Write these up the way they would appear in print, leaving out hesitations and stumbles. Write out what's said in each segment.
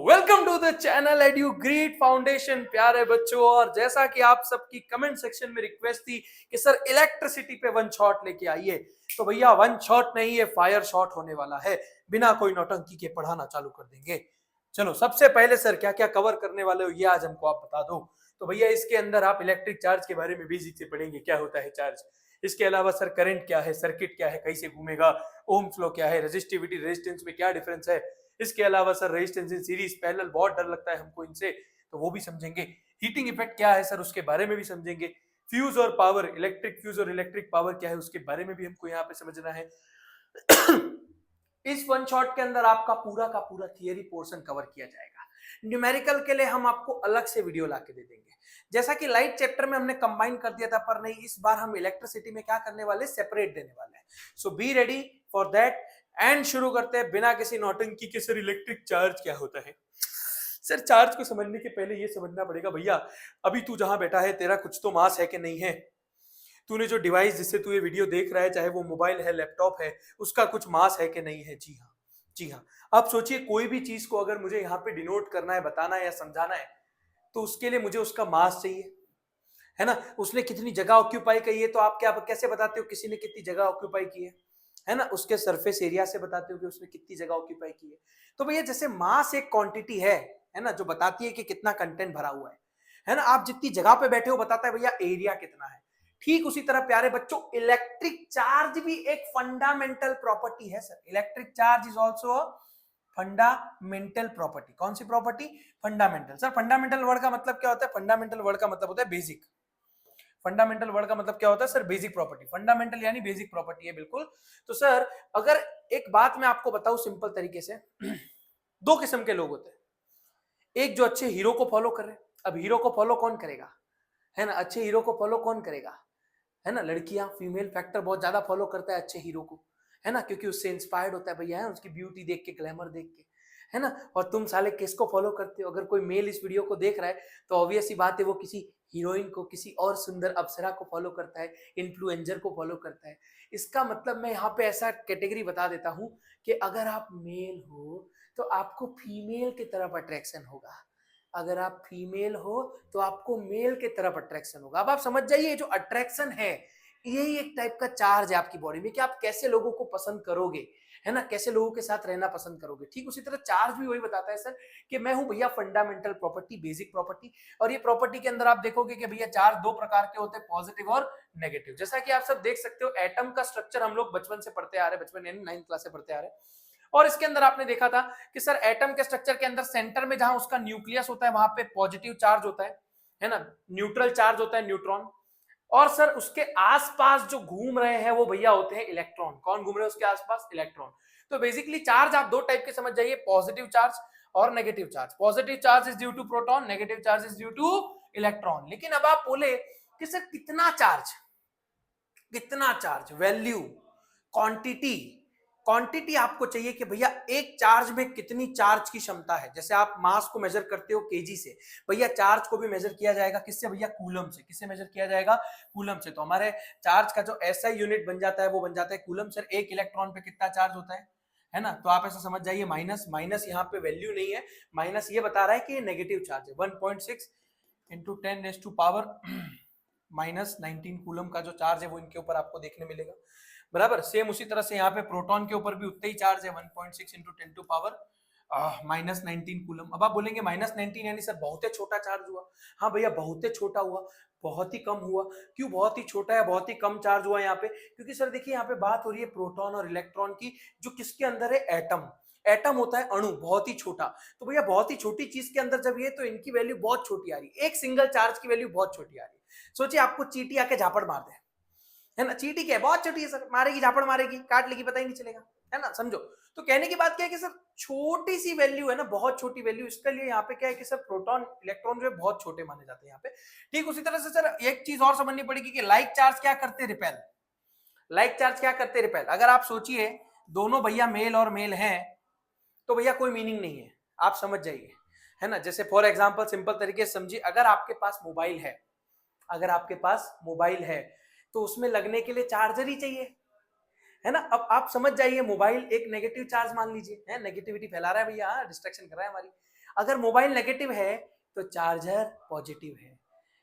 Welcome to the channel Edugreet foundation प्यारे बच्चों। और जैसा कि आप सबकी कमेंट सेक्शन में रिक्वेस्ट थी कि सर इलेक्ट्रिसिटी पे वन शॉट लेके आइए, तो भैया वन शॉट नहीं है, फायर शॉट होने वाला है। बिना कोई नौटंकी के पढ़ाना चालू कर देंगे। चलो सबसे पहले सर क्या क्या कवर करने वाले हो ये आज हमको आप बता दो। तो भैया इसके अंदर आप इलेक्ट्रिक चार्ज के बारे में बेसिक से पढ़ेंगे, क्या होता है चार्ज। इसके अलावा सर करंट क्या है, सर्किट क्या है, कैसे घूमेगा, ओम फ्लो क्या है, रेजिस्टिविटी रेजिस्टेंस में क्या डिफरेंस है। इसके अलावा sir resistance in series parallel बहुत डर लगता है हमको इनसे, तो वो भी समझेंगे। हीटिंग इफेक्ट क्या है सर उसके बारे में भी समझेंगे। फ्यूज और पावर, इलेक्ट्रिक फ्यूज और इलेक्ट्रिक पावर क्या है उसके बारे में भी हमको यहाँ पे समझना है। इस वन शॉट के अंदर आपका पूरा का पूरा थियरी पोर्शन कवर किया जाएगा। न्यूमेरिकल के लिए हम आपको अलग से वीडियो ला के दे देंगे, जैसा कि लाइट चैप्टर में हमने कंबाइन कर दिया था, पर नहीं, इस बार हम इलेक्ट्रिसिटी में क्या करने वाले, सेपरेट देने वाले हैं। So be ready for that and शुरू करते हैं बिना किसी नौटंकी के। सर इलेक्ट्रिक चार्ज क्या होता है। सर चार्ज को समझने के पहले ये समझना पड़ेगा भैया, अभी तू जहां बैठा है तेरा कुछ तो मास है कि नहीं है। तूने जो डिवाइस जिससे तू ये वीडियो देख रहा है, चाहे वो मोबाइल है, लैपटॉप है, उसका कुछ मास है कि नहीं है। जी हाँ, जी हाँ। आप सोचिए कोई भी चीज को अगर मुझे यहाँ पे डिनोट करना है, बताना है या समझाना है, तो उसके लिए मुझे उसका मास चाहिए, है ना। उसने कितनी जगह ऑक्यूपाई की है, तो आप क्या कैसे बताते हो किसी ने कितनी जगह ऑक्यूपाई की है ना। उसके सरफेस एरिया से बताते हो कि उसने कितनी जगह ऑक्यूपाई की है। तो भैया जैसे मास एक क्वांटिटी है ना, जो बताती है कि कितना कंटेंट भरा हुआ है ना। आप जितनी जगह पे बैठे हो बताता है भैया एरिया कितना है। ठीक उसी तरह प्यारे बच्चों इलेक्ट्रिक चार्ज भी एक फंडामेंटल प्रॉपर्टी है sir. Electric charge is also fundamental property. कौन सी property, fundamental. Sir fundamental word का मतलब क्या होता है, फंडामेंटल वर्ड का मतलब होता है बेसिक। फंडामेंटल वर्ड का मतलब क्या होता है सर, बेसिक प्रॉपर्टी। फंडामेंटल यानी बेसिक प्रॉपर्टी है, बिल्कुल। तो सर अगर एक बात मैं आपको बताऊं सिंपल तरीके से, दो किस्म के लोग होते हैं। एक जो अच्छे हीरो को फॉलो कर रहे हैं। अब हीरो को फॉलो कौन करेगा, है ना। अच्छे हीरो को फॉलो कौन करेगा, है ना। लड़कियां, फीमेल फैक्टर बहुत ज्यादा फॉलो करता है अच्छे हीरो को, है ना, क्योंकि उससे इंस्पायर्ड होता है भैया, है उसकी ब्यूटी देख के, ग्लैमर देख के, है ना। और तुम साले किसको फॉलो करते हो। अगर कोई मेल इस वीडियो को देख रहा है तो ऑब्वियस सी बात है वो किसी हीरोइन को, किसी और सुंदर अप्सरा को फॉलो करता है, इन्फ्लुएंसर को फॉलो करता है। इसका मतलब मैं यहाँ पे ऐसा कैटेगरी बता देता हूं कि अगर आप मेल हो तो आपको फीमेल की तरफ अट्रैक्शन होगा, अगर आप फीमेल हो तो आपको मेल की तरफ अट्रैक्शन होगा। अब आप समझ जाइए जो अट्रैक्शन है यही एक टाइप का चार्ज है आपकी बॉडी में, कि आप कैसे लोगों को पसंद करोगे, है ना, कैसे लोगों के साथ रहना पसंद करोगे। ठीक उसी तरह चार्ज भी वही बताता है सर कि मैं हूं भैया फंडामेंटल प्रॉपर्टी, बेसिक प्रॉपर्टी। और ये प्रॉपर्टी के अंदर आप देखोगे कि भैया चार्ज दो प्रकार के होते हैं, पॉजिटिव और नेगेटिव। जैसा कि आप सब देख सकते हो एटम का स्ट्रक्चर हम लोग बचपन से पढ़ते आ रहे हैं, बचपन यानी 9th क्लास से पढ़ते आ रहे हैं। और इसके अंदर आपने देखा था कि सर एटम के स्ट्रक्चर के अंदर सेंटर में जहां उसका न्यूक्लियस होता है वहां पे पॉजिटिव चार्ज होता है ना, न्यूट्रल चार्ज होता है, न्यूट्रॉन। और सर उसके आसपास जो घूम रहे हैं वो भैया होते हैं इलेक्ट्रॉन। कौन घूम रहे हैं उसके आसपास, इलेक्ट्रॉन। तो बेसिकली चार्ज आप दो टाइप के समझ जाइए, पॉजिटिव चार्ज और negative charge. Positive charge is due to proton, negative charge is due to electron. लेकिन अब आप बोले कि सर कितना चार्ज, कितना चार्ज, वैल्यू, क्वांटिटी। क्वांटिटी आपको चाहिए कि भैया एक चार्ज में कितनी चार्ज की क्षमता है। जैसे आप मास को मेजर करते हो केजी से, भैया चार्ज को भी मेजर किया जाएगा किससे भैया, कूलम से। किससे मेजर किया जाएगा, कूलम से। तो हमारे चार्ज का जो एसआई यूनिट बन जाता है वो बन जाता है कूलम। सर एक इलेक्ट्रॉन पे कितना चार्ज होता है ना। तो आप ऐसा समझ जाइए माइनस, माइनस यहाँ पे वैल्यू नहीं है, माइनस ये बता रहा है कि ये नेगेटिव चार्ज है। 1.6 इंटू 10⁻⁻, -19 कूलम का जो चार्ज है वो इनके ऊपर आपको देखने मिलेगा, बराबर। सेम उसी तरह से यहाँ पे प्रोटॉन के ऊपर भी उतना ही चार्ज है, 1.6 इंटू 10⁻⁻19 कूलम। अब आप बोलेंगे -19 यानी सर बहुत ही छोटा चार्ज हुआ। हाँ भैया बहुत ही छोटा हुआ, बहुत ही कम हुआ। क्यों बहुत ही छोटा है, बहुत ही कम चार्ज हुआ यहाँ पे, क्योंकि सर देखिए यहाँ पे बात हो रही है प्रोटॉन और इलेक्ट्रॉन की, जो किसके अंदर है, एटम। एटम होता है अणु, बहुत ही छोटा। तो भैया बहुत ही छोटी चीज के अंदर जब ये, तो इनकी वैल्यू बहुत छोटी आ रही है, एक सिंगल चार्ज की वैल्यू बहुत छोटी आ रही है। सोचिए आपको चींटी आके झापड़ मार दे, है ना। चींटी क्या है, बहुत छोटी है सर, मारेगी, झापड़ मारेगी, काट लेगी, पता ही नहीं चलेगा, है ना, समझो। तो कहने की बात क्या है कि सर छोटी सी वैल्यू है ना, बहुत छोटी वैल्यू। इसके लिए यहाँ पे क्या है कि सर प्रोटॉन इलेक्ट्रॉन जो है बहुत छोटे माने जाते हैं यहाँ पे। ठीक उसी तरह से सर एक चीज और समझनी पड़ेगी कि लाइक चार्ज क्या करते, रिपेल। लाइक चार्ज क्या करते, रिपेल। अगर आप सोचिए दोनों भैया मेल और मेल हैं तो भैया कोई मीनिंग नहीं है, आप समझ जाइए, है ना। जैसे फॉर एग्जांपल सिंपल तरीके से समझिए, अगर आपके पास मोबाइल है, अगर आपके पास मोबाइल है तो उसमें लगने के लिए चार्जर ही चाहिए, है ना। अब आप समझ जाइए मोबाइल एक नेगेटिव चार्ज मान लीजिए, है, नेगेटिविटी फैला रहा है भैया, डिस्ट्रैक्शन कर रहा है हमारी। अगर मोबाइल नेगेटिव है तो चार्जर पॉजिटिव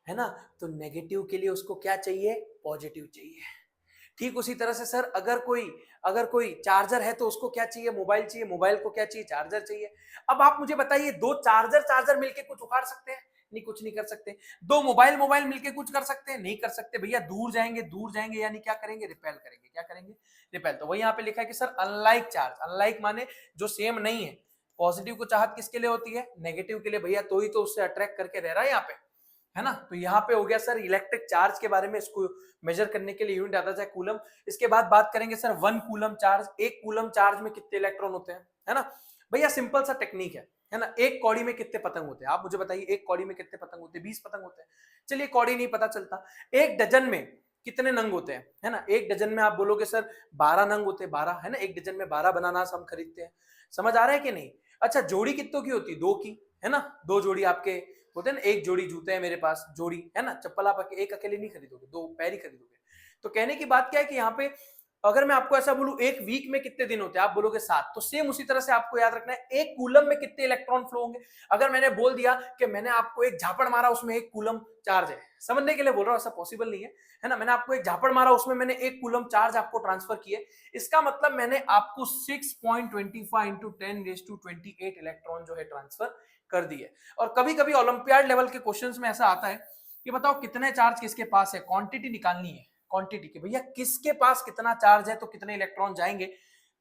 है ना, तो नेगेटिव के लिए उसको क्या चाहिए, पॉजिटिव चाहिए। ठीक उसी तरह से सर अगर कोई चार्जर है तो उसको क्या चाहिए, मोबाइल चाहिए, मोबाइल को क्या चाहिए, चार्जर चाहिए। अब आप मुझे बताइए, दो चार्जर मिलके कुछ उखाड़ सकते हैं? नहीं, कुछ नहीं कर सकते। दो मोबाइल मिलके कुछ कर सकते हैं? नहीं कर सकते भैया। दूर जाएंगे यानी क्या करेंगे, रिपेल करेंगे। क्या करेंगे, रिपेल। तो वही यहाँ पे लिखा है कि सर अनलाइक चार्ज, अनलाइक माने जो सेम नहीं है। पॉजिटिव को चाहत किसके लिए होती है, नेगेटिव के लिए भैया, तो ही तो उससे अट्रैक्ट करके रह रहा है यहाँ पे, है ना। तो यहाँ पे हो गया सर इलेक्ट्रिक चार्ज के बारे में, इसको मेजर करने के लिए यूनिट आता है कूलम। इसके बाद बात करेंगे sir 1 coulomb charge. 1 coulomb charge में कितने इलेक्ट्रॉन होते हैं, है ना भैया। सिंपल सा टेक्निक है ना। एक कौड़ी में कितने पतंग होते हैं, आप मुझे बताइए, एक कौड़ी में कितने पतंग होते हैं? 20 पतंग होते हैं। चलिए कौड़ी नहीं पता चलता, एक डजन में कितने नंग होते हैं, है ना। एक डजन में आप बोलोगे सर 12 नंग होते हैं, 12, है ना। एक डजन में 12 बनाना हम खरीदते हैं। समझ आ रहा है कि नहीं? अच्छा, जोड़ी कितनों की होती है? 2 की, है ना। 2 जोड़ी आपके होते हैं ना। एक जोड़ी जूते हैं मेरे पास, जोड़ी, है ना। चप्पल आप एक अकेले नहीं खरीदोगे, 2 पैर ही खरीदोगे। तो कहने की बात क्या है कि यहाँ पे अगर मैं आपको ऐसा बोलूं एक वीक में कितने दिन होते हैं, आप बोलोगे 7। तो सेम उसी तरह से आपको याद रखना है, एक कूलम में कितने इलेक्ट्रॉन फ्लो होंगे। अगर मैंने बोल दिया कि मैंने आपको एक झापड़ मारा, उसमें 1 कूलम चार्ज है, समझने के लिए बोल रहा हूं, ऐसा पॉसिबल नहीं है ना। मैंने आपको एक झापड़ मारा, उसमें मैंने 1 कूलम चार्ज आपको ट्रांसफर किए, इसका मतलब मैंने आपको 6.25 इंटू 10⁻28 इलेक्ट्रॉन जो है ट्रांसफर कर दिए। और कभी कभी ओलंपियाड लेवल के क्वेश्चंस में ऐसा आता है कि बताओ कितने चार्ज किसके पास है, क्वांटिटी निकालनी है, क्वांटिटी की भैया किसके पास कितना चार्ज है तो कितने इलेक्ट्रॉन जाएंगे।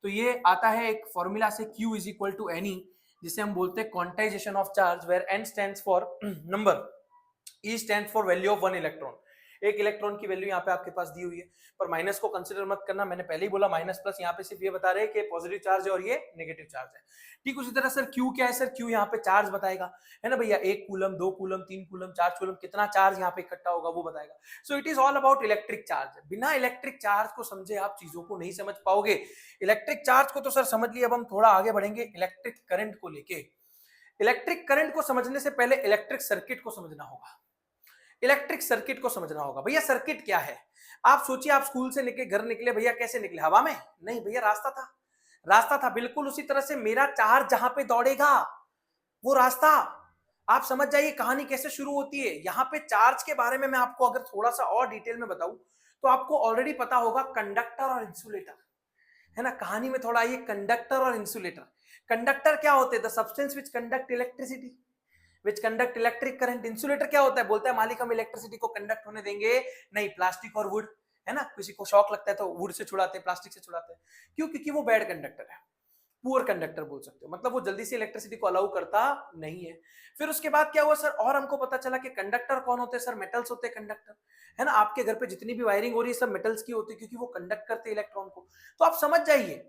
तो ये आता है एक फॉर्मूला से, Q is equal to n, जिसे हम बोलते हैं quantisation of charge, where n stands for number, E stands for value of 1 electron. एक इलेक्ट्रॉन की वैल्यू यहाँ पे आपके पास दी हुई है, पर माइनस को कंसिडर मत करना, मैंने पहले ही बोला माइनस प्लस, यहाँ पे सिर्फ ये बता रहे हैं कि पॉजिटिव चार्ज है और ये नेगेटिव चार्ज है। ठीक उसी तरह सर Q क्या है, सर Q यहाँ पे चार्ज बताएगा, है ना भैया। 1 कूलम, 2 कूलम, 3 कूलम, 4 कूलम, कितना चार्ज यहाँ पे इकट्ठा होगा वो बताएगा। So it is all about electric charge. बिना इलेक्ट्रिक चार्ज को समझे आप चीजों को नहीं समझ पाओगे। इलेक्ट्रिक चार्ज को तो सर समझ लिया, अब हम थोड़ा आगे बढ़ेंगे इलेक्ट्रिक करंट को लेके। इलेक्ट्रिक करंट को समझने से पहले इलेक्ट्रिक सर्किट को समझना होगा। इलेक्ट्रिक सर्किट को समझना होगा भैया। सर्किट क्या है, आप सोचिए, आप स्कूल से निकले, घर निकले भैया, कैसे निकले, हवा में? नहीं भैया, रास्ता था, रास्ता था। बिल्कुल उसी तरह से मेरा चार्ज जहां पे दौड़ेगा वो रास्ता, आप समझ जाइए कहानी कैसे शुरू होती है। यहाँ पे चार्ज के बारे में मैं आपको अगर थोड़ा सा और डिटेल में बताऊं तो आपको ऑलरेडी पता होगा कंडक्टर और इंसुलेटर, है ना। कहानी में थोड़ा आइए, कंडक्टर और इंसुलेटर। कंडक्टर क्या होते हैं, the substance which conduct electricity, which conduct electric current. Insulator क्या होता है, बोलता है मालिक हम इलेक्ट्रिसिटी को कंडक्ट होने देंगे नहीं, प्लास्टिक और वुड, है ना। किसी को शॉक लगता है तो वुड से छुड़ाते हैं, प्लास्टिक से छुड़ाते हैं, क्यों? क्योंकि वो बैड कंडक्टर है, पुअर कंडक्टर बोल सकते हो, मतलब वो जल्दी से इलेक्ट्रिसिटी को अलाउ करता नहीं है। फिर उसके बाद क्या हुआ सर, और हमको पता चला कि कंडक्टर कौन होते हैं सर, मेटल्स होते हैं कंडक्टर, है ना। आपके घर पे जितनी भी वायरिंग हो रही है सब मेटल्स की होती है, क्योंकि वो कंडक्ट करते हैं इलेक्ट्रॉन को। तो आप समझ जाइए,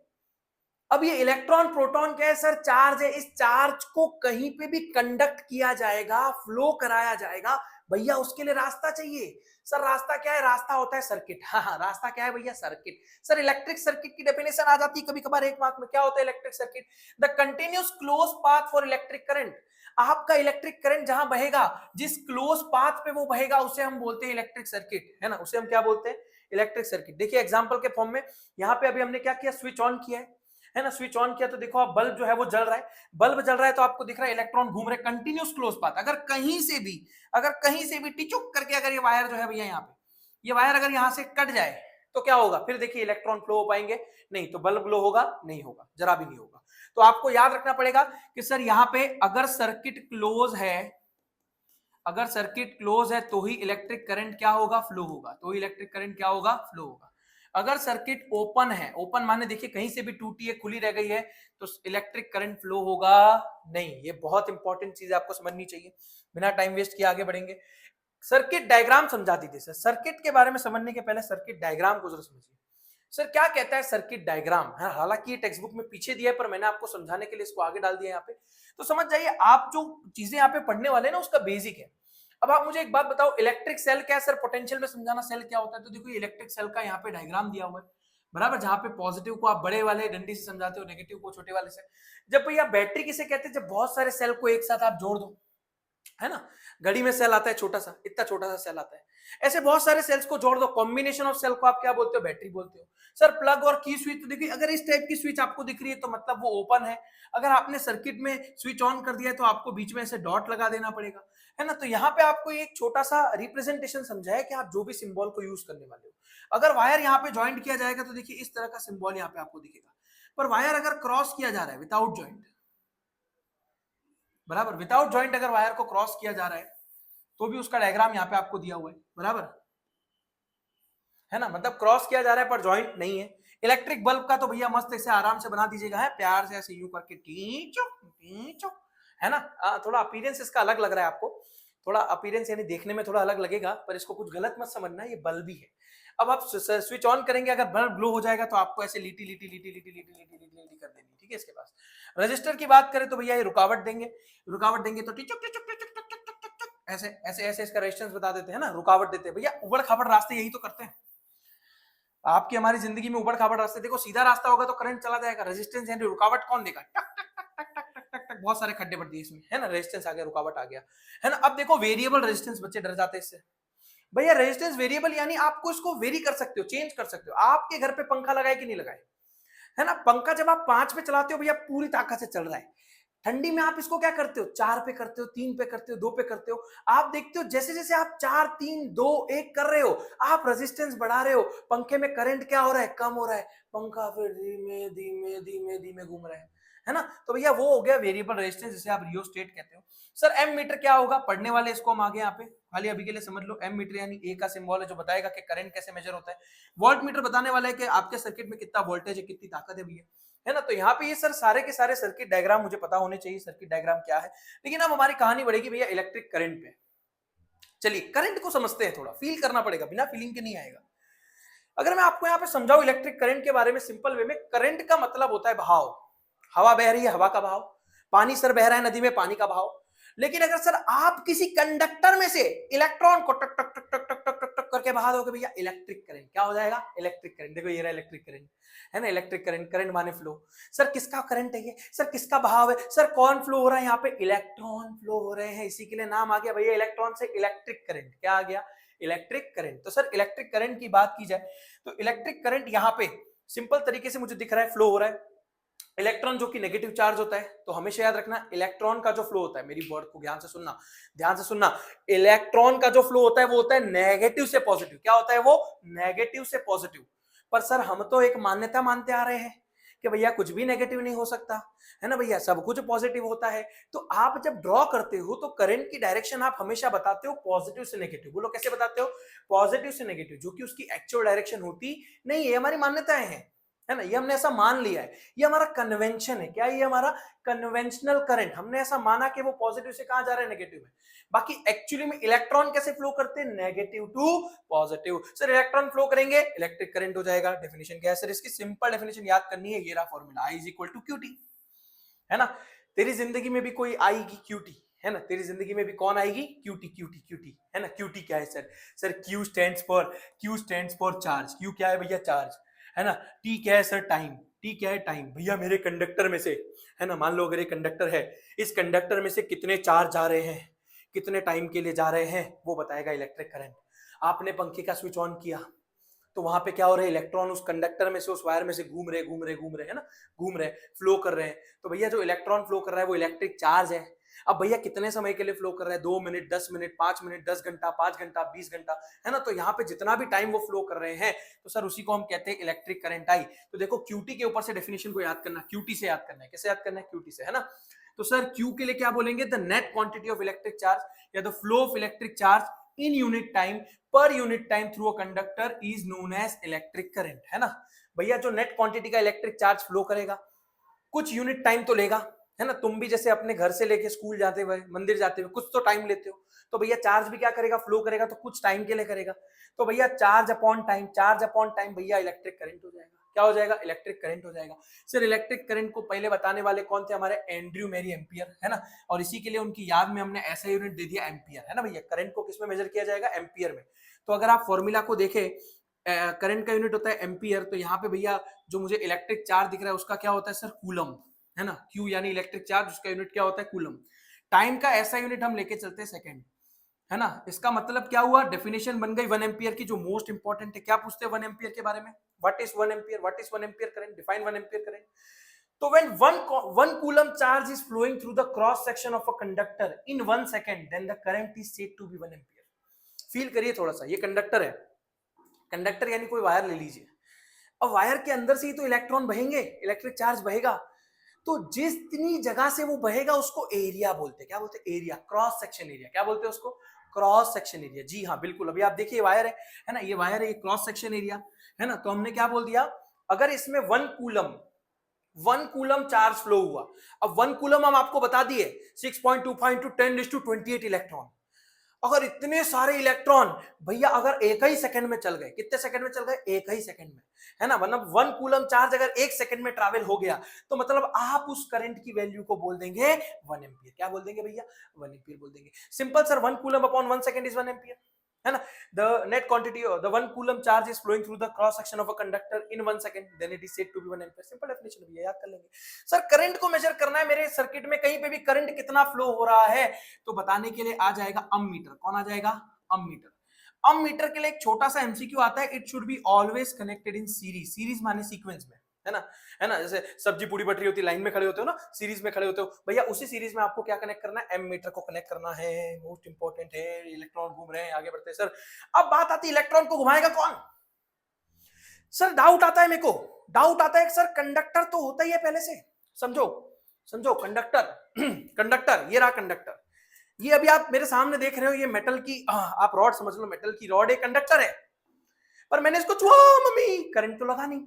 अब ये इलेक्ट्रॉन प्रोटॉन क्या है सर, चार्ज है। इस चार्ज को कहीं पे भी कंडक्ट किया जाएगा, फ्लो कराया जाएगा भैया, उसके लिए रास्ता चाहिए। सर रास्ता क्या है, रास्ता होता है सर्किट। हाँ, रास्ता क्या है भैया, सर्किट। सर इलेक्ट्रिक सर्किट की डेफिनेशन आ जाती है कभी कभार एक मार्क में, क्या होता है electric circuit, the continuous close path for electric current. आपका इलेक्ट्रिक करंट जहां बहेगा, जिस क्लोज पाथ पे वो बहेगा उसे हम बोलते हैं इलेक्ट्रिक सर्किट, है ना। उसे हम क्या बोलते हैं, इलेक्ट्रिक सर्किट। देखिए एग्जांपल के फॉर्म में, यहाँ पे अभी हमने क्या किया, स्विच ऑन किया है ना। स्विच ऑन किया तो देखो आप, बल्ब जो है वो जल रहा है, बल्ब जल रहा है तो आपको दिख रहा है इलेक्ट्रॉन घूम रहे, कंटिन्यूअस क्लोज पाथ। अगर कहीं से भी टिचुक करके अगर ये वायर जो है भैया, यहाँ पे ये वायर अगर यहाँ से कट जाए तो क्या होगा, फिर देखिए इलेक्ट्रॉन फ्लो हो पाएंगे नहीं, तो बल्ब ग्लो होगा नहीं, होगा, जरा भी नहीं होगा। तो आपको याद रखना पड़ेगा कि सर यहाँ पे अगर सर्किट क्लोज है, अगर सर्किट क्लोज है तो ही इलेक्ट्रिक करंट क्या होगा, फ्लो होगा, तो इलेक्ट्रिक करंट क्या होगा, फ्लो होगा। अगर सर्किट ओपन है, ओपन माने देखिए कहीं से भी टूटी है, खुली रह गई है, तो इलेक्ट्रिक करंट फ्लो होगा नहीं। ये बहुत इंपॉर्टेंट चीज आपको समझनी चाहिए। बिना टाइम वेस्ट किए आगे बढ़ेंगे। सर्किट डायग्राम समझा दीजिए सर। सर्किट के बारे में समझने के पहले सर्किट डायग्राम को जरा समझिए। सर क्या कहता है सर्किट डायग्राम, हालांकि ये टेक्स्ट बुक में पीछे दिया है पर मैंने आपको समझाने के लिए इसको आगे डाल दिया यहाँ पे। तो समझ जाइए, आप जो चीजें यहाँ पे पढ़ने वाले हैं ना उसका बेसिक है। अब आप मुझे एक बात बताओ, इलेक्ट्रिक सेल क्या है सर, पोटेंशियल में समझाना सेल क्या होता है। तो देखो इलेक्ट्रिक सेल का यहाँ पे डायग्राम दिया हुआ है, बराबर, जहां पे पॉजिटिव को आप बड़े वाले डंडी से समझाते हो, नेगेटिव को छोटे वाले से। जब भैया बैटरी किसे कहते हैं, जब बहुत सारे सेल को एक साथ आप जोड़ दो, है ना। घड़ी में सेल आता है छोटा सा, इतना छोटा सा सेल आता है। ऐसे बहुत सारे सेल्स को जोड़ दो, कॉम्बिनेशन ऑफ सेल को आप क्या बोलते हो, बैटरी बोलते हो। सर प्लग और की स्विच, तो देखिए अगर इस टाइप की स्विच आपको दिख रही है तो मतलब वो ओपन है। अगर आपने सर्किट में स्विच ऑन कर दिया है तो आपको बीच में ऐसे डॉट लगा देना पड़ेगा, है ना। तो यहाँ पे आपको एक छोटा सा रिप्रेजेंटेशन समझा है कि आप जो भी सिंबल को यूज करने वाले हो। अगर वायर यहाँ पे ज्वाइंट किया जाएगा तो देखिए इस तरह का सिंबल यहाँ पे आपको दिखेगा। पर वायर अगर क्रॉस किया जा रहा है विदाउट ज्वाइंट, बराबर, विदाउट ज्वाइंट अगर वायर को क्रॉस किया जा रहा है तो भी उसका डायग्राम यहाँ पे आपको दिया हुआ है, बराबर है ना। मतलब क्रॉस किया जा रहा है पर ज्वाइंट नहीं है। इलेक्ट्रिक बल्ब का तो भैया मस्त ऐसे आराम से बना दीजिएगा, है प्यार से ऐसे यूं करके टीचो टीचो, है ना। थोड़ा अपीयरेंस इसका अलग लग रहा है आपको, थोड़ा अपीयरेंस यानी देखने में थोड़ा अलग लगेगा, पर इसको कुछ गलत मत समझना, ये बल्ब ही है। अब आप स्विच ऑन करेंगे, अगर बल्ब ग्लो हो जाएगा तो आपको ऐसे लीटी लीटी लीटी लीटी लीटी लीटी लीटी लीटी कर देनी, ठीक है। इसके पास रजिस्टर की बात करें तो भैया ये रुकावट देंगे, रुकावट देंगे तो टिचक टिचक टिचक टिचक टिचक टिचक ऐसे ऐसे ऐसे इसका रेजिस्टेंस बता देते हैं ना, रुकावट देते हैं। भैया उबड़ खाबड़ रास्ते यही तो करते हैं आपकी हमारी जिंदगी में, उबड़ खाबड़ रास्ते। देखो सीधा रास्ता होगा तो करंट चला जाएगा, रेजिस्टेंस यानी रुकावट कौन देगा, टक टक टक टक टक टक टक टक, बहुत सारे खड्डे पड़ दिए इसमें, है ना। रेजिस्टेंस आ गया, रुकावट आ गया, है ना। अब देखो वेरिएबल रेजिस्टेंस, बच्चे डर जाते हैं इससे। भैया रेजिस्टेंस वेरिएबल यानी आपको इसको वेरी कर सकते हो, चेंज कर सकते हो। आपके घर पे पंखा लगाए कि नहीं लगाए, है ना। पंखा जब आप 5 पे चलाते हो भैया पूरी ताकत से चल रहा है, ठंडी में आप इसको क्या करते हो, 4 पे करते हो, 3 पे करते हो, 2 पे करते हो। आप देखते हो जैसे जैसे आप 4 3 2 1 कर रहे हो, आप रेजिस्टेंस बढ़ा रहे हो, पंखे में करंट क्या हो रहा है, कम हो रहा है, पंखा फिर धीमे धीमे धीमे धीमे घूम रहा है ना। तो भैया वो हो गया वेरिएबल रेजिस्टेंस, जिसे आप रियोस्टेट कहते हो। सर एम मीटर क्या होगा, पढ़ने वाले इसको हम आगे यहाँ पे खाली अभी के लिए समझ लो। एम मीटर यानी ए का सिंबल है जो बताएगा कि करंट कैसे मेजर होता है। वोल्ट मीटर बताने वाला है कि आपके सर्किट में कितना वोल्टेज है, कितनी ताकत है भैया, है ना। तो यहाँ पे ये सर सारे के सारे सर्किट डायग्राम मुझे पता होने चाहिए, सर्किट डायग्राम क्या है। लेकिन अब हमारी कहानी बढ़ेगी भैया इलेक्ट्रिक करंट पे। चलिए करंट को समझते हैं, थोड़ा फील करना पड़ेगा, बिना फीलिंग के नहीं आएगा। अगर मैं आपको यहाँ पे समझाऊं इलेक्ट्रिक करंट के बारे में सिंपल वे में, करंट का मतलब होता है बहाव। हवा बह रही है, हवा का बहाव। पानी सर बह रहा है नदी में, पानी का बहाव। लेकिन अगर सर आप किसी कंडक्टर में से इलेक्ट्रॉन को टक टक टक टक टक टक टक टक करके बहा दोगे भैया, इलेक्ट्रिक करंट क्या हो जाएगा, इलेक्ट्रिक करंट। देखो ये रहा इलेक्ट्रिक करंट, है ना। इलेक्ट्रिक करंट, करंट माने फ्लो। सर किसका करंट है ये, सर किसका बहाव है, सर कौन फ्लो हो रहा है, यहाँ पे इलेक्ट्रॉन फ्लो हो रहे हैं, इसी के लिए नाम आ गया भैया इलेक्ट्रॉन से इलेक्ट्रिक करंट। क्या आ गया, इलेक्ट्रिक करंट। तो सर इलेक्ट्रिक करंट की बात की जाए तो इलेक्ट्रिक करंट यहाँ पे सिंपल तरीके से मुझे दिख रहा है फ्लो हो रहा है। इलेक्ट्रॉन जो कि नेगेटिव चार्ज होता है, तो हमेशा याद रखना इलेक्ट्रॉन का जो फ्लो होता है, मेरी वर्ड को ध्यान से सुनना, ध्यान से सुनना। इलेक्ट्रॉन का जो फ्लो होता है वो होता है नेगेटिव से पॉजिटिव। क्या होता है वो, नेगेटिव से पॉजिटिव। पर सर हम तो एक मान्यता मानते आ रहे हैं कि भैया कुछ भी नेगेटिव नहीं हो सकता, है ना भैया, सब कुछ पॉजिटिव होता है। तो आप जब ड्रॉ करते हो तो करंट की डायरेक्शन आप हमेशा बताते हो पॉजिटिव से नेगेटिव। बोलो कैसे बताते हो, पॉजिटिव से नेगेटिव, जो कि उसकी एक्चुअल डायरेक्शन होती नहीं है। हमारी मान्यताएं हैं, है ना, ये हमने ऐसा मान लिया है, ये हमारा कन्वेंशन है। क्या ये हमारा कन्वेंशनल करंट, हमने ऐसा माना कि वो पॉजिटिव से कहां जा रहा है, नेगेटिव में। बाकी एक्चुअली में इलेक्ट्रॉन कैसे फ्लो करते हैं, negative to positive. Sir electron flow करेंगे इलेक्ट्रिक करंट हो जाएगा। डेफिनेशन क्या है सर, इसकी सिंपल डेफिनेशन याद करनी है, ये रहा formula, I is equal to Q T, है ना। तेरी जिंदगी में भी कोई आएगी क्यूटी, है ना, तेरी जिंदगी में भी कौन आएगी, क्यूटी क्यूटी क्यूटी, है ना। क्यूटी क्या है sir, sir Q stands for charge. Q क्या है भैया, चार्ज, है ना। टी क्या है सर, टाइम। टी क्या है, टाइम। भैया मेरे कंडक्टर में से, है ना, मान लो अगर ये कंडक्टर है, इस कंडक्टर में से कितने चार्ज जा रहे हैं, कितने टाइम के लिए जा रहे हैं, वो बताएगा इलेक्ट्रिक करंट। आपने पंखे का स्विच ऑन किया तो वहां पे क्या हो रहा है, इलेक्ट्रॉन उस कंडक्टर में से, उस वायर में से घूम रहे घूम रहे घूम रहे, है ना, घूम रहे, फ्लो कर रहे हैं। तो भैया जो इलेक्ट्रॉन फ्लो कर रहा है वो इलेक्ट्रिक चार्ज है। अब भैया कितने समय के लिए फ्लो कर रहा है, 2 मिनट, 10 मिनट, 5 मिनट, 10 घंटा, 5 घंटा, 20 घंटा, है ना। तो यहाँ पे जितना भी टाइम वो फ्लो कर रहे हैं तो सर उसी को हम कहते हैं इलेक्ट्रिक करंट आई। तो देखो क्यूटी के ऊपर से डेफिनेशन को याद करना, क्यूटी से याद करना है। कैसे याद करना है, क्यूटी से, है ना। तो सर क्यू के लिए क्या बोलेंगे, the net quantity of electric charge या the flow of electric charge in unit time per unit time through a conductor is known as electric current, है ना। भैया जो नेट क्वांटिटी का इलेक्ट्रिक चार्ज फ्लो करेगा कुछ यूनिट टाइम तो लेगा, है ना। तुम भी जैसे अपने घर से लेके स्कूल जाते हुए, मंदिर जाते हुए कुछ तो टाइम लेते हो, तो भैया चार्ज भी क्या करेगा, फ्लो करेगा, तो कुछ टाइम के लिए करेगा। तो भैया चार्ज अपॉन टाइम भैया इलेक्ट्रिक करंट हो जाएगा। क्या हो जाएगा, इलेक्ट्रिक करंट हो जाएगा। सर इलेक्ट्रिक करंट को पहले बताने वाले कौन थे, हमारे एंड्रयू मैरी एम्पियर, है ना। और इसी के लिए उनकी याद में हमने ऐसा यूनिट दे दिया एम्पियर, है ना भैया। करंट को किसमें मेजर किया जाएगा, एम्पियर में। तो अगर आप फॉर्मूला को देखें, करंट का यूनिट होता है एम्पियर, तो यहाँ पे भैया जो मुझे इलेक्ट्रिक चार्ज दिख रहा है उसका क्या होता है सर, कूलम, है ना। क्यू यानी इलेक्ट्रिक चार्ज, उसका यूनिट क्या होता है, कूलम। टाइम का ऐसा यूनिट हम लेके चलते हैं सेकंड, है ना। इसका मतलब क्या हुआ, डेफिनेशन बन गई 1 एम्पियर की, जो मोस्ट इंपॉर्टेंट है। क्या पूछते हैं 1 एम्पियर के बारे में, what is 1 ampere, what is 1 ampere current, define 1 ampere current. तो when one coulomb charge is flowing through the cross section of a conductor in 1 second, then the current is said to be 1 ampere। Feel करिए थोड़ा सा, ये conductor है, conductor यानी कोई wire ले लीजिए, अब वायर के अंदर से ही तो इलेक्ट्रॉन बहेंगे, इलेक्ट्रिक चार्ज बहेगा, तो जितनी जगह से वो बहेगा उसको एरिया बोलते हैं। क्या बोलते हैं, एरिया, क्रॉस सेक्शन एरिया। क्या बोलते हैं उसको, क्रॉस सेक्शन एरिया। जी हाँ बिल्कुल, अभी आप देखिए वायर है ना, ये वायर है, ये क्रॉस सेक्शन एरिया है ना। तो हमने क्या बोल दिया, अगर इसमें 1 कूलम चार्ज फ्लो हुआ, अब 1 कूलम हम आपको बता दिए 6.25 into 10⁻28 इलेक्ट्रॉन। अगर इतने सारे इलेक्ट्रॉन भैया अगर एक ही सेकंड में चल गए, कितने सेकंड में चल गए, एक ही सेकंड में, है ना। मतलब 1 कूलम चार्ज अगर एक सेकंड में ट्रैवल हो गया, तो मतलब आप उस करंट की वैल्यू को बोल देंगे 1 एम्पियर। क्या बोल देंगे भैया, 1 एम्पियर बोल देंगे। Simple sir, 1 coulomb upon 1 second is 1 ampere, है ना। The net quantity of the 1 coulomb charge is flowing through the cross section of a conductor in 1 second, then it is said to be 1 ampere। Simple definition भी याद कर लेंगे। Sir current को major करना है मेरे सर्किट में, कहीं पे भी करंट कितना फ्लो हो रहा है, तो बताने के लिए आ जाएगा अमीटर। कौन आ जाएगा, अमीटर। अमीटर के लिए एक छोटा सा एमसीक्यू आता है, it should be always connected in series. Series माने सीक्वेंस में, है ना। जैसे सब्जी पूरी बट रही होती है, लाइन में खड़े होते हो ना, सीरीज में खड़े होते हो भैया, उसी सीरीज में आपको क्या कनेक्ट करना है, एमीटर को कनेक्ट करना है। मोस्ट इंपॉर्टेंट है, इलेक्ट्रॉन घूम रहे हैं, आगे बढ़ते हैं सर। अब बात आती है इलेक्ट्रॉन को घुमाएगा कौन। सर डाउट आता है मेरे को, डाउट आता है सर कंडक्टर तो होता ही है पहले से, समझो कंडक्टर कंडक्टर, ये रहा कंडक्टर, ये अभी आप मेरे सामने देख रहे हो, ये मेटल की आप रॉड समझ लो, मेटल की रॉड एक कंडक्टर है, पर मैंने इसको छुआ मम्मी, करंट तो लगा नहीं,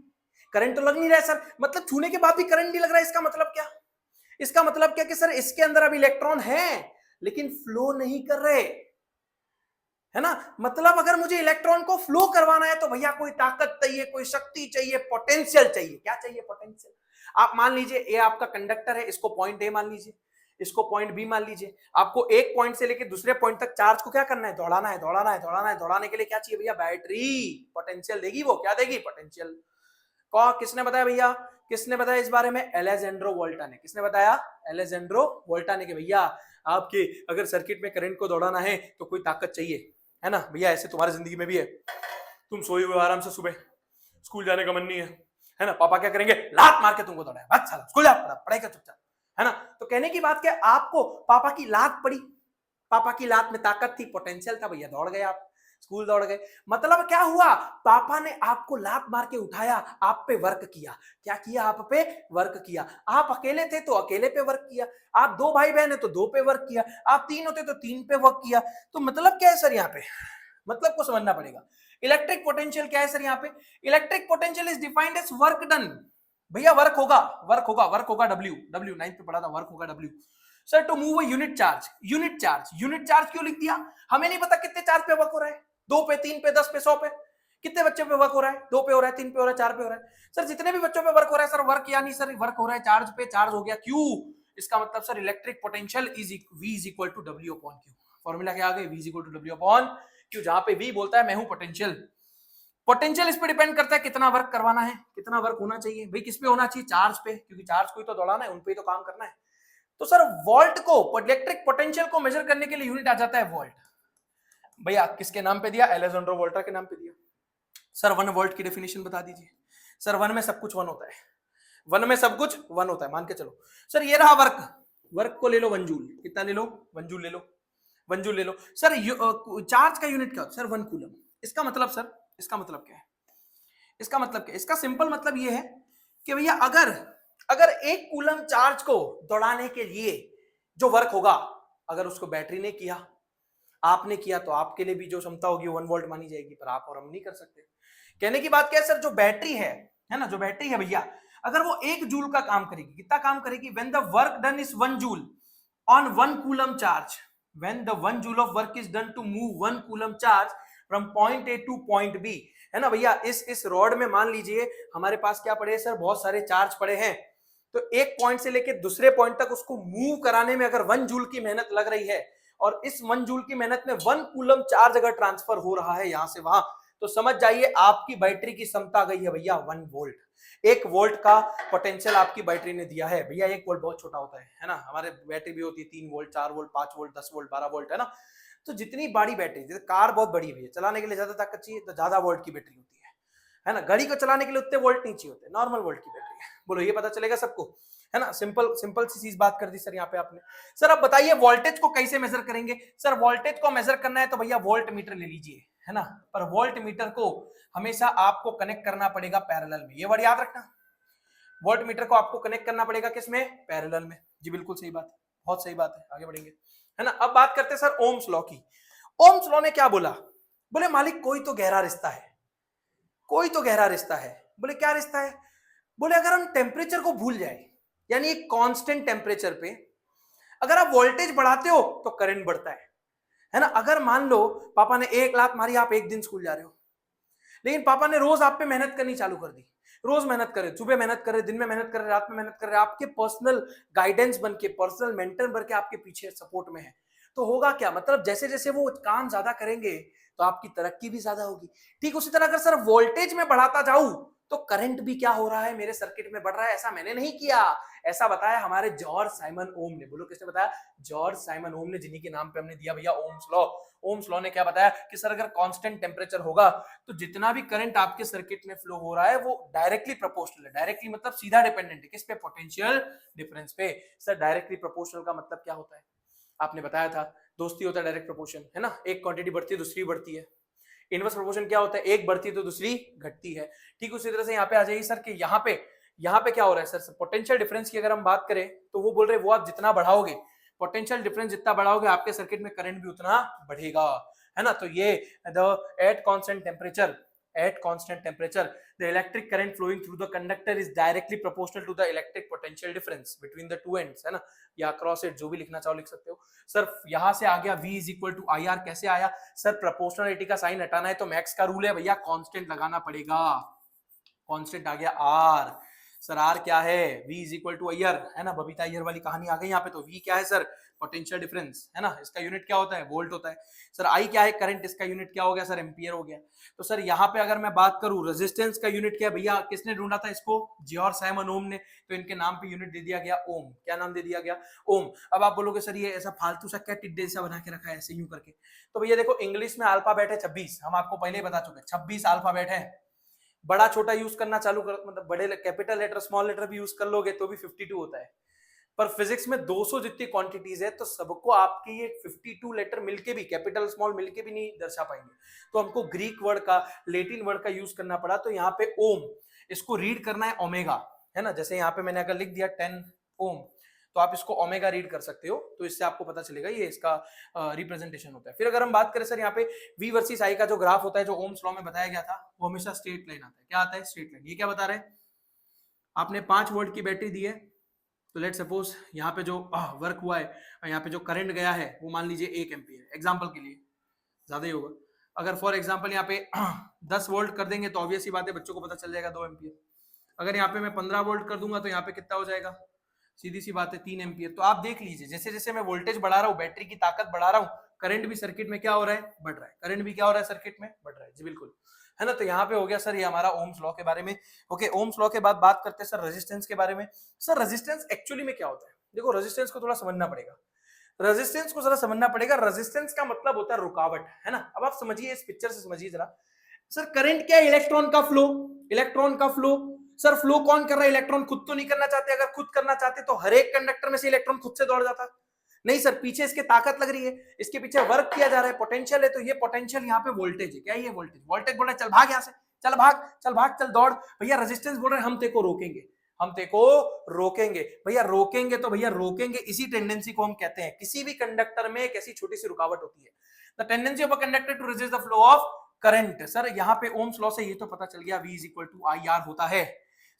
करंट तो लग नहीं रहा है सर। मतलब छूने के बाद भी करंट नहीं लग रहा है, इसका मतलब क्या, इसका मतलब क्या कि सर इसके अंदर अब इलेक्ट्रॉन है लेकिन फ्लो नहीं कर रहे, है ना। मतलब अगर मुझे इलेक्ट्रॉन को फ्लो करवाना है तो भैया कोई ताकत चाहिए, कोई शक्ति चाहिए, पोटेंशियल चाहिए। क्या चाहिए, पोटेंशियल। आप मान लीजिए ये आपका कंडक्टर है, इसको पॉइंट ए मान लीजिए, इसको पॉइंट बी मान लीजिए। आपको एक पॉइंट से लेकर दूसरे पॉइंट तक चार्ज को क्या करना है, दौड़ाना है, दौड़ाना है, दौड़ाना है। दौड़ाने के लिए क्या चाहिए भैया, बैटरी। पोटेंशियल देगी वो, क्या देगी, पोटेंशियल। किसने बताया भैया, किसने बताया इस बारे में, एलेजेंड्रो वोल्टा ने। किसने बताया, एलेजेंड्रो वोल्टा ने, कि भैया आपके अगर सर्किट में करंट को दौड़ाना है तो कोई ताकत चाहिए, है ना भैया। ऐसे तुम्हारी जिंदगी में भी है, तुम सोए हुए आराम से, सुबह स्कूल जाने का मन नहीं है ना, पापा क्या करेंगे, लात मार के तुमको दौड़ाए, बस चलो स्कूल जा, पढ़ाई कर चुपचाप, है ना। तो कहने की बात क्या, आपको पापा की लात पड़ी, पापा की लात में ताकत थी, पोटेंशियल था भैया, दौड़ गए आप, स्कूल दौड़ गए। मतलब क्या हुआ, पापा ने आपको लात मार के उठाया, आप पे वर्क किया। क्या किया, आप पे वर्क किया। आप अकेले थे तो अकेले पे वर्क किया, आप 2 भाई बहन है तो 2 पे वर्क किया, आप 3 होते तो 3 पे वर्क किया। तो मतलब क्या है सर यहाँ पे, मतलब को समझना पड़ेगा। इलेक्ट्रिक पोटेंशियल क्या है सर यहाँ पे, electric potential is defined as work done. भैया वर्क होगा, वर्क होगा, वर्क होगा, डब्ल्यू, 9th पे पढ़ा था, वर्क होगा W. Sir to move a unit charge, unit charge, unit charge क्यों लिख दिया, हमें नहीं पता कितने चार्ज पे वर्क हो रहा है, 2 पे, 3 पे, 10 पे, 100 पे, कितने बच्चों पे वर्क हो रहा है, 2 पे हो रहा है, 3 पे हो रहा है, 4 पे हो रहा है। सर जितने भी बच्चों पे वर्क हो रहा है सर, वर्क यानी सर वर्क हो रहा है चार्ज पे, चार्ज हो गया क्यू। इसका मतलब sir electric potential is V is equal to W upon Q। Formula क्या आ गया, V is equal to W upon Q, जहां पे V बोलता है मैं हूं पोटेंशियल। पोटेंशियल इस पे डिपेंड करता है कितना वर्क करवाना है, कितना वर्क होना चाहिए। भाई किस पे होना चाहिए, चार्ज पे, क्योंकि चार्ज को ही तो दौड़ाना है, उन पे ही तो काम करना है। तो सर वोल्ट को, इलेक्ट्रिक पोटेंशियल को मेजर करने के लिए यूनिट आ जाता है वोल्ट। भैया किसके नाम पे दिया, एलेजेंड्रो वोल्टा के नाम पे दिया। सर 1 वोल्ट की डेफिनेशन बता दीजिए। सर 1 में सब कुछ 1 होता है, 1 में सब कुछ 1 होता है, मान के चलो। सर ये रहा वर्क, वर्क को ले लो 1 जूल, कितना ले लो, 1 जूल ले लो, 1 जूल ले लो। सर चार्ज का यूनिट क्या, सर 1 कूलम। इसका मतलब सर, इसका मतलब क्या है, इसका मतलब क्या, इसका सिंपल मतलब ये है कि भैया अगर 1 कूलम चार्ज को दौड़ाने के लिए जो वर्क होगा, अगर उसको बैटरी ने किया, आपने किया, तो आपके लिए भी जो क्षमता होगी 1 वोल्ट मानी जाएगी, पर आप और हम नहीं कर सकते। कहने की बात क्या है सर, जो बैटरी है ना, जो बैटरी है भैया, अगर वो 1 जूल का काम करेगी, कितना काम करेगी, when the work done is 1 joule on 1 coulomb charge, when the 1 joule of work is done to move 1 coulomb charge from point A to point B, है ना भैया। इस रॉड में मान लीजिए हमारे पास क्या पड़े हैं सर, बहुत सारे चार्ज पड़े हैं। तो एक पॉइंट से लेकर दूसरे पॉइंट तक उसको मूव कराने में अगर 1 जूल की मेहनत लग रही है, और इस 1 जूल की मेहनत में 1 कूलम चार्ज अगर ट्रांसफर हो रहा है यहां से वहां, तो समझ जाइए आपकी बैटरी की क्षमता गई है भैया 1 वोल्ट। 1 वोल्ट का पोटेंशियल आपकी बैटरी ने दिया है भैया। 1 वोल्ट बहुत छोटा होता है ना। हमारे बैटरी भी होती है 3 volt, 4 volt, 5 volt, 10 volt, 12 volt, है ना। तो जितनी बड़ी बैटरी, जैसे कार बहुत बड़ी है, चलाने के लिए ज्यादा ताकत चाहिए तो ज्यादा वोल्ट की बैटरी होती है ना। घड़ी को चलाने के लिए उतने वोल्ट नहीं चाहिए होते, नॉर्मल वोल्ट की बैटरी है। बोलो ये पता चलेगा सबको, है ना। सिंपल सिंपल सी चीज बात कर दी सर यहाँ पे आपने। सर अब बताइए वोल्टेज को कैसे मेजर करेंगे। सर वोल्टेज को मेजर करना है तो भैया वोल्ट मीटर ले लीजिए, है ना। पर वोल्ट मीटर को हमेशा आपको कनेक्ट करना पड़ेगा पैरेलल में, ये वर्ड याद रखना। वोल्ट मीटर को आपको कनेक्ट करना पड़ेगा किसमें, पैरेलल में। जी बिल्कुल सही बात है, बहुत सही बात है, आगे बढ़ेंगे, है ना। अब बात करते हैं सर ओम्स लॉ की। ओम्स लॉ ने क्या बोला, बोले मालिक कोई तो गहरा रिश्ता है, कोई तो गहरा रिश्ता है। बोले क्या रिश्ता है, बोले अगर हम टेम्परेचर को भूल जाए, यानी एक कांस्टेंट टेम्परेचर पे अगर आप वोल्टेज बढ़ाते हो तो करंट बढ़ता है ना। अगर मान लो पापा ने 1 लात मारी, आप एक दिन स्कूल जा रहे हो, लेकिन पापा ने रोज आप पे मेहनत करनी चालू कर दी। रोज मेहनत करे, सुबह मेहनत करे, दिन में मेहनत करे, रात में मेहनत करे, आपके पर्सनल गाइडेंस बन के, पर्सनल मेंटर बन के आपके पीछे सपोर्ट में है। तो होगा क्या, मतलब जैसे जैसे वो काम ज्यादा करेंगे तो आपकी तरक्की भी ज्यादा होगी। ठीक उसी तरह अगर सर वोल्टेज में बढ़ाता जाऊं तो करंट भी क्या हो रहा है, मेरे सर्किट में बढ़ रहा है। ऐसा मैंने नहीं किया, ऐसा बताया हमारे जॉर्ज साइमन ओम ने। बोलो किसने बताया, जॉर्ज साइमन ओम ने, जिन्हीं के नाम पे हमने दिया भैया ओम्स लॉ। ओम्स लॉ ने क्या बताया कि सर अगर कांस्टेंट टेम्परेचर होगा तो जितना भी करंट आपके सर्किट में फ्लो हो रहा है वो डायरेक्टली प्रोपोर्शनल है। डायरेक्टली मतलब सीधा डिपेंडेंट है किस पे, पोटेंशियल डिफरेंस पे। सर डायरेक्टली प्रोपोर्शनल का मतलब क्या होता है, आपने बताया था दोस्ती होता है डायरेक्ट प्रोपोर्शन, है ना। एक क्वांटिटी बढ़ती है दूसरी बढ़ती है। इनवर्स प्रोपोर्शन क्या होता है, एक बढ़ती है तो दूसरी घटती है। ठीक उसी तरह से यहाँ पे आ जाइए सर कि यहाँ पे क्या हो रहा है सर, पोटेंशियल डिफरेंस की अगर हम बात करें तो वो बोल रहे हैं वो आप जितना बढ़ाओगे, पोटेंशियल डिफरेंस जितना बढ़ाओगे आपके सर्किट में करंट भी उतना बढ़ेगा, है ना। तो ये at constant temperature, at constant temperature the electric current flowing through the conductor is directly proportional to the electric potential difference between the two ends, है ना, या क्रॉस इट, जो भी लिखना चाहो लिख सकते हो। सर यहां से आ गया v is equal to I R, कैसे आया सर, प्रोपोर्शनलिटी का साइन हटाना है तो मैक्स का रूल है भैया, कांस्टेंट लगाना पड़ेगा। कांस्टेंट आ गया r, सर r क्या है, v is equal to I R, है ना। बबीता अय्यर वाली कहानी आ गई यहाँ पे। तो v क्या है सर, पोटेंशियल डिफरेंस, है ना, इसका यूनिट क्या होता है, वोल्ट होता है। सर I क्या है, करंट, इसका यूनिट क्या हो गया सर, एम्पियर हो गया। तो सर यहाँ पे अगर मैं बात करूं रेजिस्टेंस का यूनिट क्या है भैया, किसने ढूंढा था इसको, जॉर्ज साइमन ओम ने। तो इनके नाम पे यूनिट दे दिया गया ओम। क्या नाम दे दिया गया, ओम। अब आप बोलोगे सर ये ऐसा फालतू सा क्या टिड्डे सा बना के रखा है ऐसे यूं करके। तो भैया देखो इंग्लिश में अल्फाबेट है 26, हम आपको पहले ही बता चुके 26 अल्फाबेट है। बड़ा छोटा यूज करना चालू कर, मतलब बड़े कैपिटल लेटर स्मॉल लेटर भी यूज कर लोगे तो भी 52 होता है। पर फिजिक्स में 200 जितनी क्वांटिटीज है तो सबको आपके ये 52 लेटर मिलके भी, कैपिटल स्मॉल मिलके भी नहीं दर्शा पाएंगे। तो हमको ग्रीक वर्ड का, लेटिन वर्ड का यूज करना पड़ा। तो यहाँ पे ओम, इसको रीड करना है ओमेगा, है ना। जैसे यहाँ पे मैंने अगर लिख दिया 10 ओम तो आप इसको ओमेगा रीड कर सकते हो, तो इससे आपको पता चलेगा ये इसका रिप्रेजेंटेशन होता है। फिर अगर हम बात करें सर यहाँ पे V वर्सेस I का जो ग्राफ होता है, जो ओम्स लॉ में बताया गया था, वो हमेशा स्ट्रेट लाइन आता है। क्या आता है, स्ट्रेट लाइन। ये क्या बता रहे हैं, आपने 5 वोल्ट की बैटरी दी है तो लेट सपोज यहाँ पे जो वर्क हुआ है, यहाँ पे जो करंट गया है वो मान लीजिए 1 एम्पियर, एग्जांपल के लिए, ज्यादा ही होगा। अगर फॉर एग्जांपल यहाँ पे 10 वोल्ट कर देंगे तो ऑब्वियस ही बात है बच्चों को पता चल जाएगा 2 एम्पियर। अगर यहाँ पे मैं 15 वोल्ट कर दूंगा तो यहाँ पे कितना हो जाएगा, सीधी सी बात है 3 एम्पियर। तो आप देख लीजिए जैसे जैसे मैं वोल्टेज बढ़ा रहा हूँ, बैटरी की ताकत बढ़ा रहा हूँ, करंट भी सर्किट में क्या हो रहा है, बढ़ रहा है। करंट भी क्या हो रहा है सर्किट में, बढ़ रहा है। जी बिल्कुल, है ना। तो यहाँ पे हो गया सर ये हमारा ओम्स लॉ के बारे में। ओके, ओम्स लॉ के बाद बात करते हैं सर रेजिस्टेंस के बारे में। सर रेजिस्टेंस एक्चुअली में क्या होता है, देखो रेजिस्टेंस को थोड़ा समझना पड़ेगा। रेजिस्टेंस को जरा समझना पड़ेगा। रेजिस्टेंस का मतलब होता है रुकावट, है ना। अब आप समझिए, इस पिक्चर से समझिए जरा। सर करंट क्या है, इलेक्ट्रॉन का फ्लो, इलेक्ट्रॉन का फ्लो। सर फ्लो कौन कर रहा है, इलेक्ट्रॉन खुद तो नहीं करना चाहते। अगर खुद करना चाहते तो हर एक कंडक्टर में से इलेक्ट्रॉन खुद से दौड़ जाता। नहीं सर, पीछे इसके ताकत लग रही है, इसके पीछे वर्क किया जा रहा है, पोटेंशियल है। तो ये पोटेंशियल यहाँ पे वोल्टेज है। क्या है ये, वोल्टेज। वोल्टेज बोल रहा है चल भाग यहाँ से, चल भाग, चल भाग, चल दौड़। भैया रेजिस्टेंस बोल रहे हैं हम तेको रोकेंगे, हम तेको रोकेंगे। भैया रोकेंगे तो भैया रोकेंगे, इसी टेंडेंसी को हम कहते हैं। किसी भी कंडक्टर में एक ऐसी छोटी सी रुकावट होती है, the tendency of a conductor to resist the flow of current. Sir यहाँ पे ओम्स लॉ से ये तो पता चल गया V is equal to I R होता है।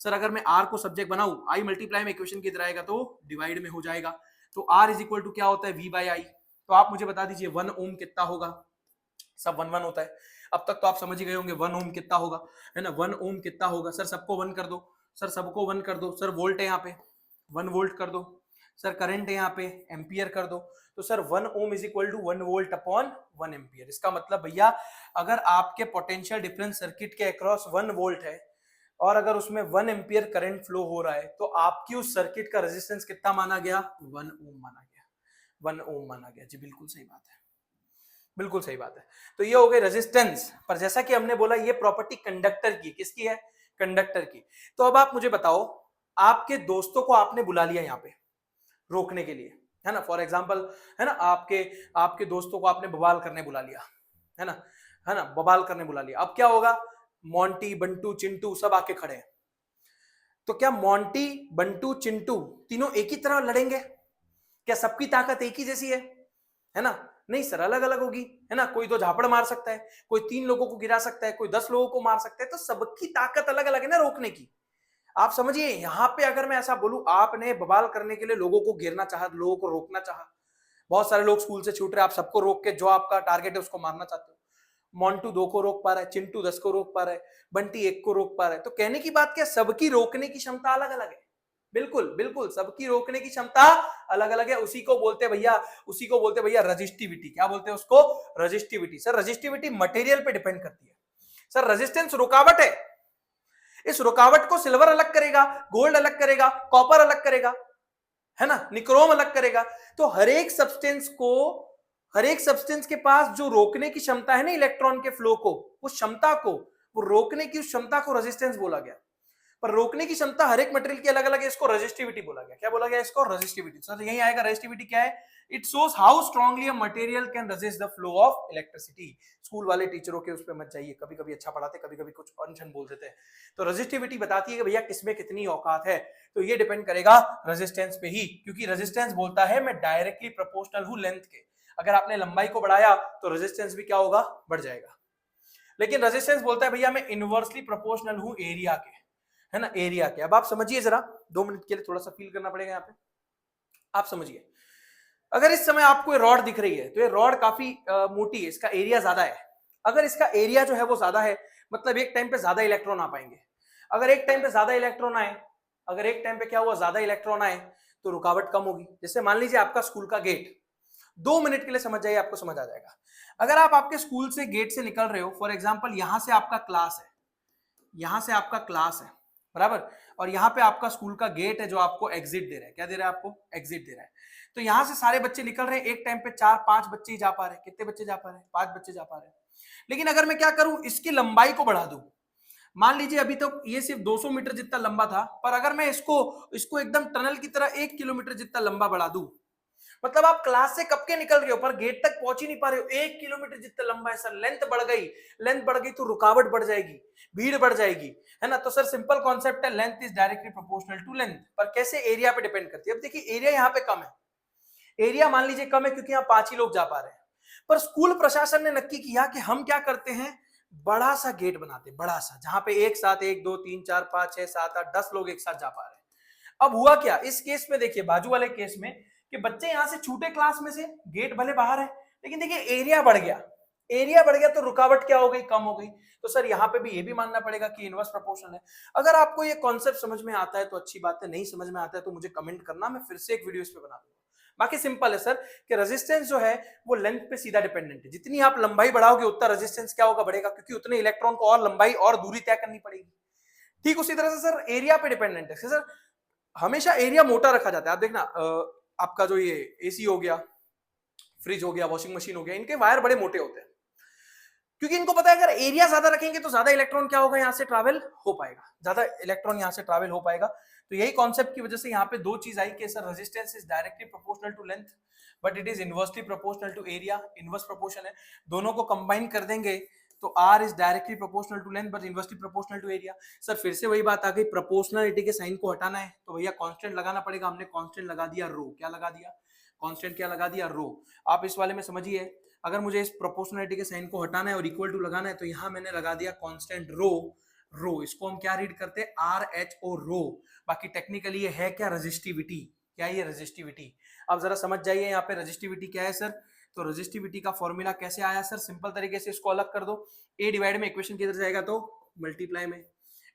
सर अगर मैं R को सब्जेक्ट बनाऊं, I मल्टीप्लाई में इक्वेशन की तरह आएगा तो डिवाइड में हो जाएगा। तो R इज इक्वल टू क्या होता है, V बाई आई। तो आप मुझे बता दीजिए 1 ओम कितना होगा। सब 1 1 होता है। अब तक तो आप समझ ही गए होंगे 1 ओम कितना होगा, है ना। 1 ओम कितना होगा, सर सबको 1 कर दो, सर सबको 1 कर दो। सर वोल्ट है यहाँ पे 1 वोल्ट कर दो। सर करंट है यहाँ पे एम्पियर कर दो। तो sir 1 ohm is equal to 1 volt upon 1 ampere. इसका मतलब भैया अगर आपके पोटेंशियल डिफरेंस सर्किट के अक्रॉस 1 वोल्ट है और अगर उसमें 1 एम्पियर करंट फ्लो हो रहा है तो आपकी उस सर्किट का रेजिस्टेंस कितना माना गया? 1 ओम माना गया, 1 ओम माना गया। जी बिल्कुल सही बात है, बिल्कुल सही बात है। तो ये हो गई रेजिस्टेंस। पर जैसा कि हमने बोला ये प्रॉपर्टी कंडक्टर की, किसकी है? कंडक्टर की। तो अब आप मुझे बताओ, आपके दोस्तों को आपने बुला लिया यहाँ पे रोकने के लिए, है ना, फॉर एग्जाम्पल, है ना, आपके आपके दोस्तों को आपने बवाल करने बुला लिया, है ना, बवाल करने बुला लिया। अब क्या होगा? मोंटी, बंटू, चिंटू सब आके खड़े हैं। तो क्या मोंटी, बंटू, चिंटू तीनों एक ही तरह लड़ेंगे? क्या सबकी ताकत एक ही जैसी है ना? नहीं सर, अलग अलग होगी, है ना। कोई 2 झापड़ मार सकता है, कोई 3 लोगों को गिरा सकता है, कोई 10 लोगों को मार सकता है। तो सबकी ताकत अलग अलग है ना रोकने की। आप समझिए, यहां पे अगर मैं ऐसा बोलूं, आपने बवाल करने के लिए लोगों को घेरना चाहा, लोगों को रोकना चाहा, बहुत सारे लोग स्कूल से छूट रहे, आप सबको रोक के जो आपका टारगेट है उसको मारना चाहते हो। मोंटू 2 को रोक पा रहा है, चिंटू 10 को रोक पा रहा है, बंटी 1 को रोक पा रहा है। तो कहने की बात क्या, सबकी रोकने की क्षमता अलग अलग है। बिल्कुल बिल्कुल, सबकी रोकने की क्षमता अलग अलग है। उसी को बोलते हैं भैया, उसी को बोलते हैं भैया रजिस्टिविटी। क्या बोलते हैं उसको? रजिस्टिविटी। सर रजिस्टिविटी मटेरियल पे डिपेंड करती है। सर रेजिस्टेंस रुकावट है, इस रुकावट को सिल्वर अलग करेगा, गोल्ड अलग करेगा, कॉपर अलग करेगा, है ना, निक्रोम अलग करेगा। तो हर एक सब्सटेंस के पास जो रोकने की क्षमता है ना इलेक्ट्रॉन के फ्लो को, उस क्षमता को, वो रोकने की उस क्षमता को रेजिस्टेंस बोला गया। पर रोकने की क्षमता हर एक मटेरियल की अलग अलग है, इसको रेजिस्टिविटी बोला गया। क्या बोला गया इसको? रेजिस्टिविटी। सर यही आएगा, रेजिस्टिविटी क्या है? It shows how strongly a material can resist the flow of electricity. School वाले टीचरों के उस पे मत जाइए, कभी कभी अच्छा पढ़ाते, कभी कभी कुछ अनशन बोल देते हैं। तो रेजिस्टिविटी बताती है कि भैया किसमें कितनी औकात है। तो ये डिपेंड करेगा रेजिस्टेंस पे ही, क्योंकि रेजिस्टेंस बोलता है मैं डायरेक्टली प्रोपोर्शनल हूं लेंथ के। अगर आपने लंबाई को बढ़ाया तो रेजिस्टेंस भी क्या होगा? बढ़ जाएगा। लेकिन रेजिस्टेंस बोलता है भैया मैं इनवर्सली प्रोपोर्शनल हूं एरिया के, है ना, एरिया के। अब आप समझिए जरा, 2 मिनट के लिए थोड़ा सा फील करना पड़ेगा यहाँ पे। आप समझिए, अगर इस समय आपको ये रॉड दिख रही है तो ये रॉड काफी मोटी है, इसका एरिया ज्यादा है। अगर इसका एरिया जो है वो ज्यादा है, मतलब एक टाइम पे ज्यादा इलेक्ट्रॉन आ पाएंगे। अगर एक टाइम पे ज्यादा इलेक्ट्रॉन आए, अगर एक टाइम पे क्या हुआ, ज्यादा इलेक्ट्रॉन आए, तो रुकावट कम होगी। जैसे मान लीजिए आपका स्कूल का गेट, 2 मिनट के लिए समझ जाइए, आपको समझ आ जाएगा। अगर आप आपके स्कूल से गेट से निकल रहे हो, फॉर एग्जाम्पल यहां से आपका क्लास है, यहां से आपका क्लास है, बराबर, और यहाँ पे आपका स्कूल का गेट है जो आपको एग्जिट दे रहा है। क्या दे रहा है आपको? एग्जिट दे रहा है। तो यहां से सारे बच्चे निकल रहे हैं, एक टाइम पे 4-5 बच्चे ही जा पा रहे हैं। कितने बच्चे जा पा रहे हैं? 5 बच्चे जा पा रहे हैं। लेकिन अगर मैं क्या करूं, इसकी लंबाई को बढ़ा दूं, मान लीजिए अभी तो ये सिर्फ 200 मीटर जितना लंबा था, पर अगर मैं इसको इसको एकदम टनल की तरह 1 किलोमीटर जितना लंबा बढ़ा दूं, मतलब आप क्लास से कब के निकल रहे हो पर गेट तक पहुंच ही नहीं पा रहे हो। 1 किलोमीटर जितना लंबा है सर, लेंथ बढ़ गई, लेंथ बढ़ गई तो रुकावट बढ़ जाएगी, भीड़ बढ़ जाएगी, है ना। तो सर सिंपल कॉन्सेप्ट है, length is directly proportional to length. पर कैसे? एरिया पे डिपेंड करती है। अब देखिए एरिया यहाँ पे कम है, एरिया मान लीजिए कम है क्योंकि यहाँ 5 ही लोग जा पा रहे हैं। पर स्कूल प्रशासन ने नक्की किया कि हम क्या करते हैं, बड़ा सा गेट बनाते हैं, बड़ा सा, जहां पे एक साथ 1 2 3 4 5 6 7 8 10 लोग एक साथ जा पा रहे हैं। अब हुआ क्या इस केस में, देखिए बाजू वाले केस में, कि बच्चे यहां से छूटे क्लास में से, गेट भले बाहर है लेकिन देखिए एरिया बढ़ गया, एरिया बढ़ गया तो रुकावट क्या हो गई? कम हो गई। तो सर यहाँ पे भी ये भी मानना पड़ेगा कि इनवर्स प्रोपोर्शनल है। अगर आपको ये कॉन्सेप्ट समझ में आता है तो अच्छी बात है, नहीं समझ में आता है तो मुझे कमेंट करना, मैं फिर से एक वीडियो इस पे बना दूंगा। बाकी सिंपल है सर कि रेजिस्टेंस जो है वो लेंथ पे सीधा डिपेंडेंट है। जितनी आप लंबाई बढ़ाओगे उतना रेजिस्टेंस क्या होगा? बढ़ेगा, क्योंकि उतने इलेक्ट्रॉन को और लंबाई और दूरी तय करनी पड़ेगी। ठीक उसी तरह से सर एरिया पे डिपेंडेंट है। सर हमेशा एरिया मोटा रखा जाता है। आप देखना, आपका जो ये एसी हो गया, फ्रिज हो गया, वॉशिंग मशीन हो गया, इनके वायर बड़े मोटे होते हैं, क्योंकि इनको पता है अगर एरिया ज्यादा रखेंगे तो ज्यादा इलेक्ट्रॉन क्या होगा? यहाँ से ट्रैवल हो पाएगा, ज्यादा इलेक्ट्रॉन यहाँ से ट्रैवल हो पाएगा। तो यही कॉन्सेप्ट की वजह से यहाँ पे 2 चीज आई कि sir resistance is directly proportional to length but it is inversely proportional to area. Inverse proportion है, दोनों को कंबाइन कर देंगे तो R is directly proportional to length but inversely proportional to area. Sir फिर से वही बात आ गई, प्रोपोर्शनलिटी के साइन को हटाना है तो भैया कांस्टेंट लगाना पड़ेगा। हमने कांस्टेंट लगा दिया रो। क्या लगा दिया? कांस्टेंट क्या लगा दिया? रो। आप इस वाले में समझिए, अगर मुझे इस प्रोपोर्शनलिटी के साइन को हटाना है और इक्वल टू लगाना है तो यहाँ मैंने लगा दिया कांस्टेंट रो। रो इसको हम क्या रीड करते हैं? RHO रो। बाकी टेक्निकली ये है क्या? रेजिस्टिविटी। क्या ये? रेजिस्टिविटी। अब जरा समझ जाइए यहाँ पे रेजिस्टिविटी क्या है सर। तो रेजिस्टिविटी का फॉर्मूला कैसे आया सर? सिंपल तरीके से इसको अलग कर दो। ए डिवाइड में इक्वेशन किधर जाएगा तो मल्टीप्लाई में,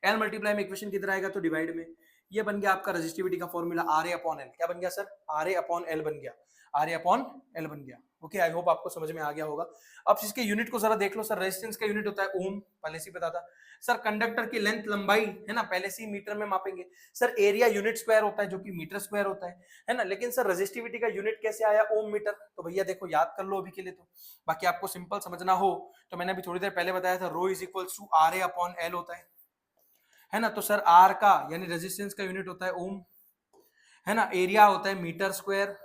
एल मल्टीप्लाई में इक्वेशन किधर आएगा तो डिवाइड में। ये बन गया आपका रेजिस्टिविटी का फॉर्मूला RA अपॉन एल। क्या बन गया सर? RA अपॉन एल बन गया। आर अपॉन एल बन गया। ओके, आई होप आपको समझ में आ गया होगा। अब इसके यूनिट को जरा देख लो सर, रेजिस्टेंस का यूनिट होता है ओम, पहले से पता था सर। कंडक्टर की लेंथ लंबाई है ना, पहले से ही मीटर में मापेंगे सर। एरिया यूनिट स्क्वायर होता है जो कि मीटर स्क्वायर होता है ना। लेकिन सर रेजिस्टिविटी का यूनिट कैसे आया, ओम मीटर। तो भैया देखो याद कर लो अभी के लिए, तो बाकी आपको सिंपल समझना हो तो मैंने अभी थोड़ी देर पहले बताया था, rho is equal to R A upon L होता है ना। तो सर आर का यानी रेजिस्टेंस का यूनिट होता है ओम, है ना। एरिया होता है मीटर स्क्वायर,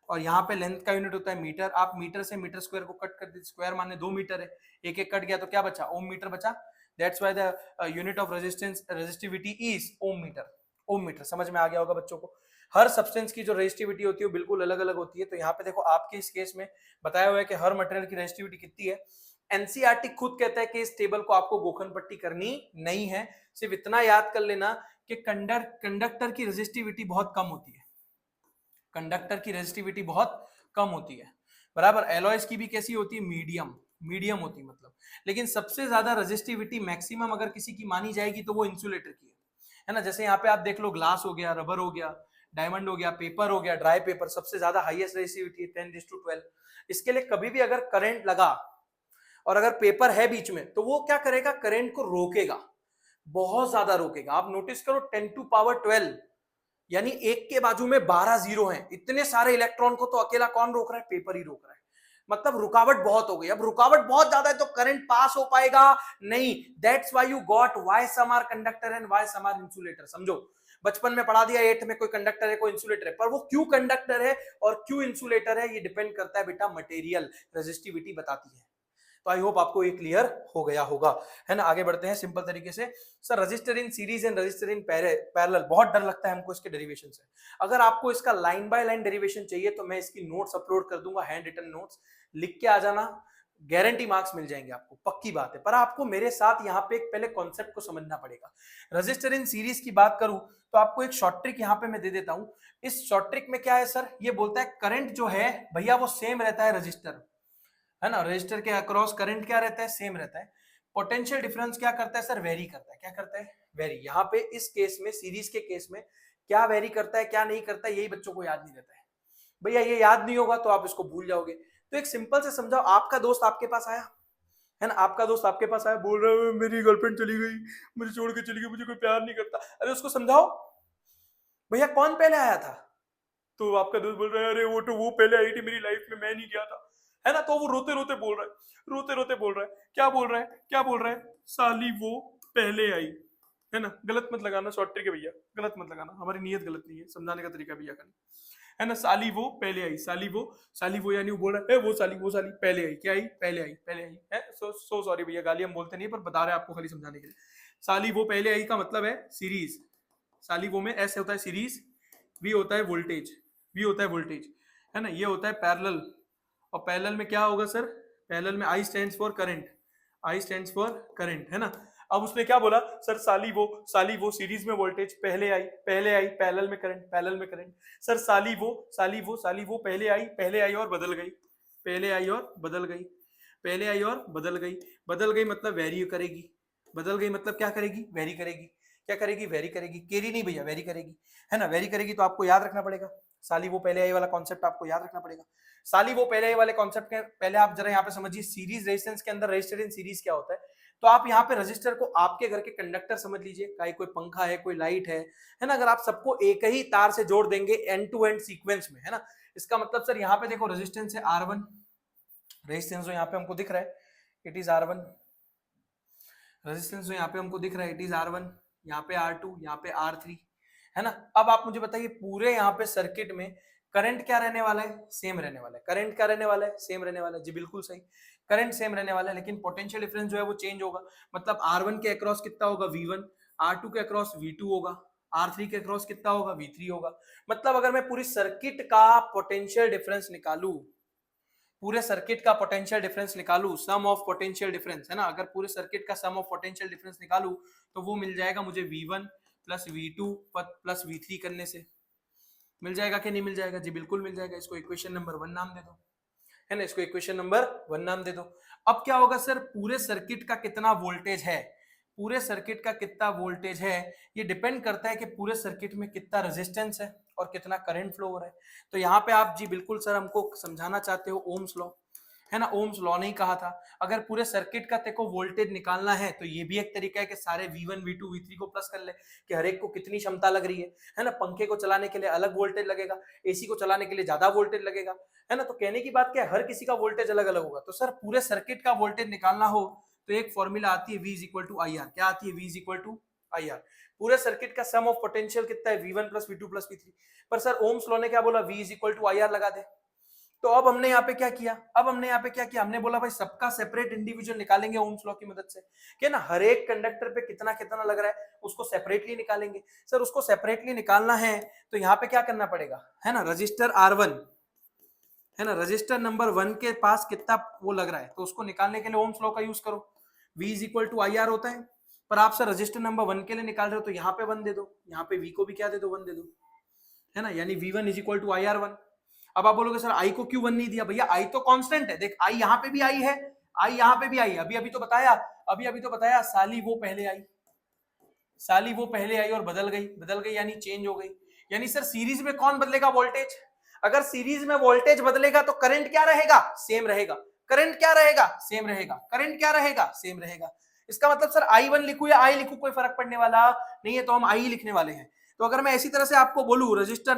और यहाँ पे लेंथ का यूनिट होता है मीटर। आप मीटर से मीटर स्क्वायर को कट कर दीजिए, स्क्वायर माने 2 मीटर है, एक एक कट गया तो क्या बचा, ओम मीटर बचा। That's why the unit of resistance resistivity is ohm metre. Ohm metre समझ में आ गया होगा बच्चों को। हर सब्सटेंस की जो रेजिस्टिविटी होती है वो बिल्कुल अलग अलग होती है। तो यहाँ पे देखो आपके इस केस में बताया हुआ है कि हर मटेरियल की रेजिस्टिविटी कितनी है। एनसीईआरटी खुद कहता है कि इस टेबल को आपको गोखन पट्टी करनी नहीं है, सिर्फ इतना याद कर लेना कि कंडक्टर की रेजिस्टिविटी बहुत कम होती है। कंडक्टर की रेजिस्टिविटी बहुत कम होती है, बराबर। एलॉयज की भी कैसी होती है, मीडियम मीडियम होती है मतलब। लेकिन सबसे ज्यादा रेजिस्टिविटी मैक्सिमम अगर किसी की मानी जाएगी तो वो इंसुलेटर की है ना। जैसे यहाँ पे आप देख लो, ग्लास हो गया, रबर हो गया, डायमंड हो गया, पेपर हो गया, ड्राई पेपर, सबसे ज्यादा हाईएस्ट रेजिस्टिविटी 10:12। इसके लिए कभी भी अगर करंट लगा और अगर पेपर है बीच में तो वो क्या करेगा, करंट को रोकेगा, बहुत ज्यादा रोकेगा। आप नोटिस करो 10⁻12 यानी एक के बाजू में 12 जीरो हैं। इतने सारे इलेक्ट्रॉन को तो अकेला कौन रोक रहा है, पेपर ही रोक रहा है। मतलब रुकावट बहुत हो गई। अब रुकावट बहुत ज्यादा है तो करंट पास हो पाएगा नहीं। That's why you got why some are conductor and why some are insulator. समझो, बचपन में पढ़ा दिया 8th में, कोई कंडक्टर है कोई इंसुलेटर है, पर वो क्यों कंडक्टर है और क्यों इंसुलेटर है ये डिपेंड करता है बेटा, मटेरियल रेजिस्टिविटी बताती है। तो आई होप आपको ये क्लियर हो गया होगा, है ना। आगे बढ़ते हैं सिंपल तरीके से। Sir register in series and register in parallel, बहुत डर लगता है हमको इसके डेरिवेशन से। अगर आपको इसका लाइन बाय लाइन डेरिवेशन चाहिए तो मैं इसकी नोट्स अपलोड कर दूंगा, हैंड रिटन नोट्स, लिख के आ जाना, गारंटी मार्क्स मिल जाएंगे आपको, पक्की बात है। पर आपको मेरे साथ यहाँ पे एक पहले कॉन्सेप्ट को समझना पड़ेगा। रजिस्टर इन सीरीज की बात करूं तो आपको एक शॉर्ट ट्रिक यहाँ पे मैं दे देता हूं। इस शॉर्ट ट्रिक में क्या है सर, ये बोलता है करंट जो है भैया वो सेम रहता है रजिस्टर, है ना। रजिस्टर के अक्रॉस करंट क्या रहता है, सेम रहता है। पोटेंशियल डिफरेंस क्या करता है सर, वेरी करता है। क्या करता है, वेरी। यहाँ पे इस केस में, सीरीज के केस में क्या वेरी करता है क्या नहीं करता है, यही बच्चों को याद नहीं रहता है। भैया ये याद नहीं होगा तो आप इसको भूल जाओगे। तो एक सिंपल से समझाओ, आपका दोस्त आपके पास आया, है ना, आपका दोस्त आपके पास आया, बोल रहा है मेरी गर्लफ्रेंड चली गई, मुझे छोड़ के चली गई, मुझे कोई प्यार नहीं करता। अरे उसको समझाओ भैया कौन पहले आया था। तो आपका दोस्त बोल रहा है अरे वो तो वो पहले आई थी मेरी लाइफ में, मैं नहीं गया था, है ना। तो वो रोते रोते बोल रहा है, रोते रोते बोल रहा है, क्या बोल रहा है, क्या बोल रहा है, साली वो पहले आई, है ना। गलत मत लगाना, शॉर्ट ट्रिक है भैया, गलत मत लगाना, हमारी नीयत गलत नहीं है, समझाने का तरीका भैया का नहीं, है ना। साली वो पहले आई, साली वो यानी वो बोल रहा है वो साली पहले आई, क्या आई, पहले आई है। सो सॉरी भैया, गाली हम बोलते नहीं, पर बता रहे हैं आपको खाली समझाने के लिए। साली वो पहले आई का मतलब है सीरीज। साली वो में एस होता है सीरीज, वी होता है वोल्टेज, वी होता है वोल्टेज, है ना। ये होता है पैरेलल, और पैरेलल में क्या होगा सर, पैरेलल में आई stands for current, I stands for current, है ना। अब उसने क्या बोला सर, साली वो सीरीज में वोल्टेज पहले आई पैरेलल में करंट, पैरेलल में करंट। सर साली वो पहले आई और बदल गई, पहले आई और बदल गई, पहले आई और बदल गई, बदल गई मतलब वेरी करेगी, बदल गई मतलब क्या करेगी, वेरी करेगी। क्या करेगी, वेरी करेगी, केरी नहीं भैया, वेरी करेगी, है ना। वेरी करेगी तो आपको याद रखना पड़ेगा, साली वो पहले आई वाला कॉन्सेप्ट आपको याद रखना पड़ेगा। साली वो पहले आई वाले कॉन्सेप्ट के पहले आप जरा यहाँ पे समझिए, सीरीज रेजिस्टेंस के अंदर रजिस्टर इन सीरीज क्या होता है। तो आप यहाँ पे रजिस्टर को आपके घर के कंडक्टर समझ लीजिए, चाहे कोई पंखा है कोई लाइट है ना। अगर आप सबको एक ही तार से जोड़ देंगे एंड टू एंड सीक्वेंस में, है ना, इसका मतलब सर यहाँ पे देखो रेजिस्टेंस है R1, रेजिस्टेंस जो यहाँ पे हमको दिख रहा है इट इज R1, रेजिस्टेंस जो यहाँ पे हमको दिख रहा है इट इज R1, यहाँ पे R2, यहाँ पे R3, है ना। अब आप मुझे बताइए पूरे यहाँ पे सर्किट में करंट क्या रहने वाला है, सेम रहने वाला है। करंट क्या रहने वाला है, सेम रहने वाला है, जी बिल्कुल सही, करंट सेम रहने वाला है। लेकिन पोटेंशियल डिफरेंस जो है वो चेंज होगा। मतलब R1 के अक्रॉस कितना होगा, V1, R2 के अक्रॉस V2 होगा, R3 के अक्रॉस कितना होगा, V3 होगा। मतलब अगर मैं पूरी सर्किट का पोटेंशियल डिफरेंस निकालू, पूरे सर्किट का पोटेंशियल डिफरेंस निकालू, सम ऑफ पोटेंशियल डिफरेंस, है ना, अगर पूरे सर्किट का सम ऑफ पोटेंशियल डिफरेंस निकालू तो वो मिल जाएगा मुझे V1 plus V2 plus V3 करने से। मिल जाएगा कि नहीं मिल जाएगा, जी बिल्कुल मिल जाएगा। इसको इक्वेशन नंबर 1 नाम दे दो, है ना, इसको इक्वेशन नंबर 1 नाम दे दो। अब क्या होगा सर, पूरे सर्किट का कितना वोल्टेज है, पूरे सर्किट का कितना वोल्टेज है ये डिपेंड करता है कि पूरे सर्किट में कितना रेजिस्टेंस है और कितना करंट फ्लो हो रहा है। तो यहाँ पे आप जी बिल्कुल सर हमको समझाना चाहते हो ओम्स लॉ, है ना, ओम्स लॉ नहीं कहा था। अगर पूरे सर्किट का तेको वोल्टेज निकालना है तो ये भी एक तरीका है कि सारे V1 V2 V3 को प्लस कर ले कि हर एक को कितनी क्षमता लग रही है ना। पंखे को चलाने के लिए अलग वोल्टेज लगेगा, एसी को चलाने के लिए ज्यादा वोल्टेज लगेगा, है ना। तो कहने की बात क्या है, हर किसी का वोल्टेज अलग अलग होगा। तो सर पूरे सर्किट का वोल्टेज निकालना हो तो एक फॉर्मूला आती है V is equal to I R. क्या आती है? V is equal to I R. पूरे सर्किट का सम ऑफ पोटेंशियल कितना है? V1 plus V2 plus V3। पर सर ओम्स लॉ ने क्या बोला? V is equal to I R लगा दे। तो अब हमने यहाँ पे क्या किया? हमने बोला भाई सबका सेपरेट इंडिविजुअल निकालेंगे ओम्स लॉ की मदद से, क्या ना, हर एक कंडक्टर पे कितना कितना लग रहा है उसको सेपरेटली निकालेंगे। सर उसको सेपरेटली निकालना है तो यहाँ पे क्या करना पड़ेगा, है ना, रजिस्टर R1, है ना, रजिस्टर नंबर 1 के पास कितना वो लग रहा है तो उसको निकालने के लिए ओम्स लॉ का यूज करो। V is equal to I R होता है। पर आप सर रजिस्टर नंबर 1 के लिए निकाल रहे हो तो यहाँ पे 1 दे दो, यहाँ पे V को भी क्या दे दो? 1 दे दो, है ना, यानी V1 is equal to I R 1। अब आप बोलोगे सर आई को क्यों 1 नहीं दिया? भैया आई तो कांस्टेंट है, देख आई यहाँ पे भी आई है, आई यहाँ पे भी आई है। अभी अभी तो बताया साली वो पहले आई और बदल गई यानी चेंज हो गई। यानी सर सीरीज में कौन बदलेगा? वोल्टेज। अगर सीरीज में वोल्टेज बदलेगा तो करंट क्या रहेगा? सेम रहेगा। करंट क्या रहेगा? सेम रहेगा। करंट क्या रहेगा? सेम रहेगा। इसका मतलब सर I1 लिखूं या I लिखूं कोई फर्क पड़ने वाला नहीं है, तो हम I लिखने वाले हैं। तो अगर मैं इसी तरह से आपको बोलूं रजिस्टर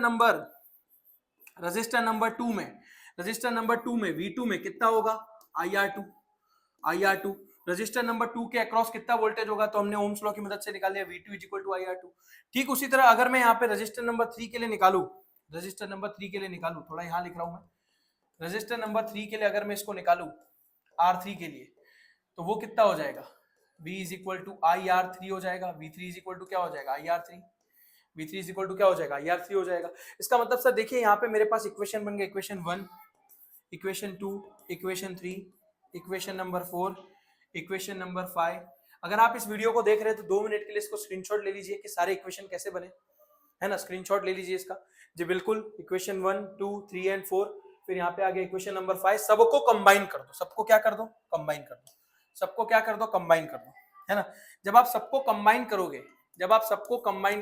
नंबर 2 में V2 में कितना होगा? IR2। रजिस्टर नंबर 2 के अक्रॉस कितना वोल्टेज होगा? तो हमने ओम्स लॉ की मदद से निकाल लिया V2 is equal to IR2। ठीक उसी तरह अगर मैं यहाँ पे रजिस्टर नंबर 3 के लिए निकालू, थोड़ा यहाँ लिख रहा हूं मैं, रजिस्टर नंबर 3 के लिए अगर मैं इसको निकालू R3 के लिए तो वो कितना हो जाएगा? V is equal to IR3 हो जाएगा। V3 इज इक्वल टू क्या हो जाएगा? IR3। V3 is equal to क्या हो जाएगा? IR3 हो जाएगा। इसका मतलब सर देखिए यहाँ पे मेरे पास इक्वेशन बन गया, equation 1, equation 2, equation 3, equation number 4, equation number 5। अगर आप इस वीडियो को देख रहे हैं तो 2 मिनट के लिए इसको स्क्रीनशॉट ले लीजिए कि सारे इक्वेशन कैसे बने, है ना, स्क्रीनशॉट ले लीजिए इसका जी बिल्कुल। इक्वेशन 1, 2, 3 एंड 4, फिर यहाँ पे आ गया इक्वेशन नंबर 5। सबको कंबाइन कर दो, सबको क्या कर दो? कंबाइन कर दो। सबको क्या कर दो? कंबाइन कर दो, है ना। जब आप सबको कंबाइन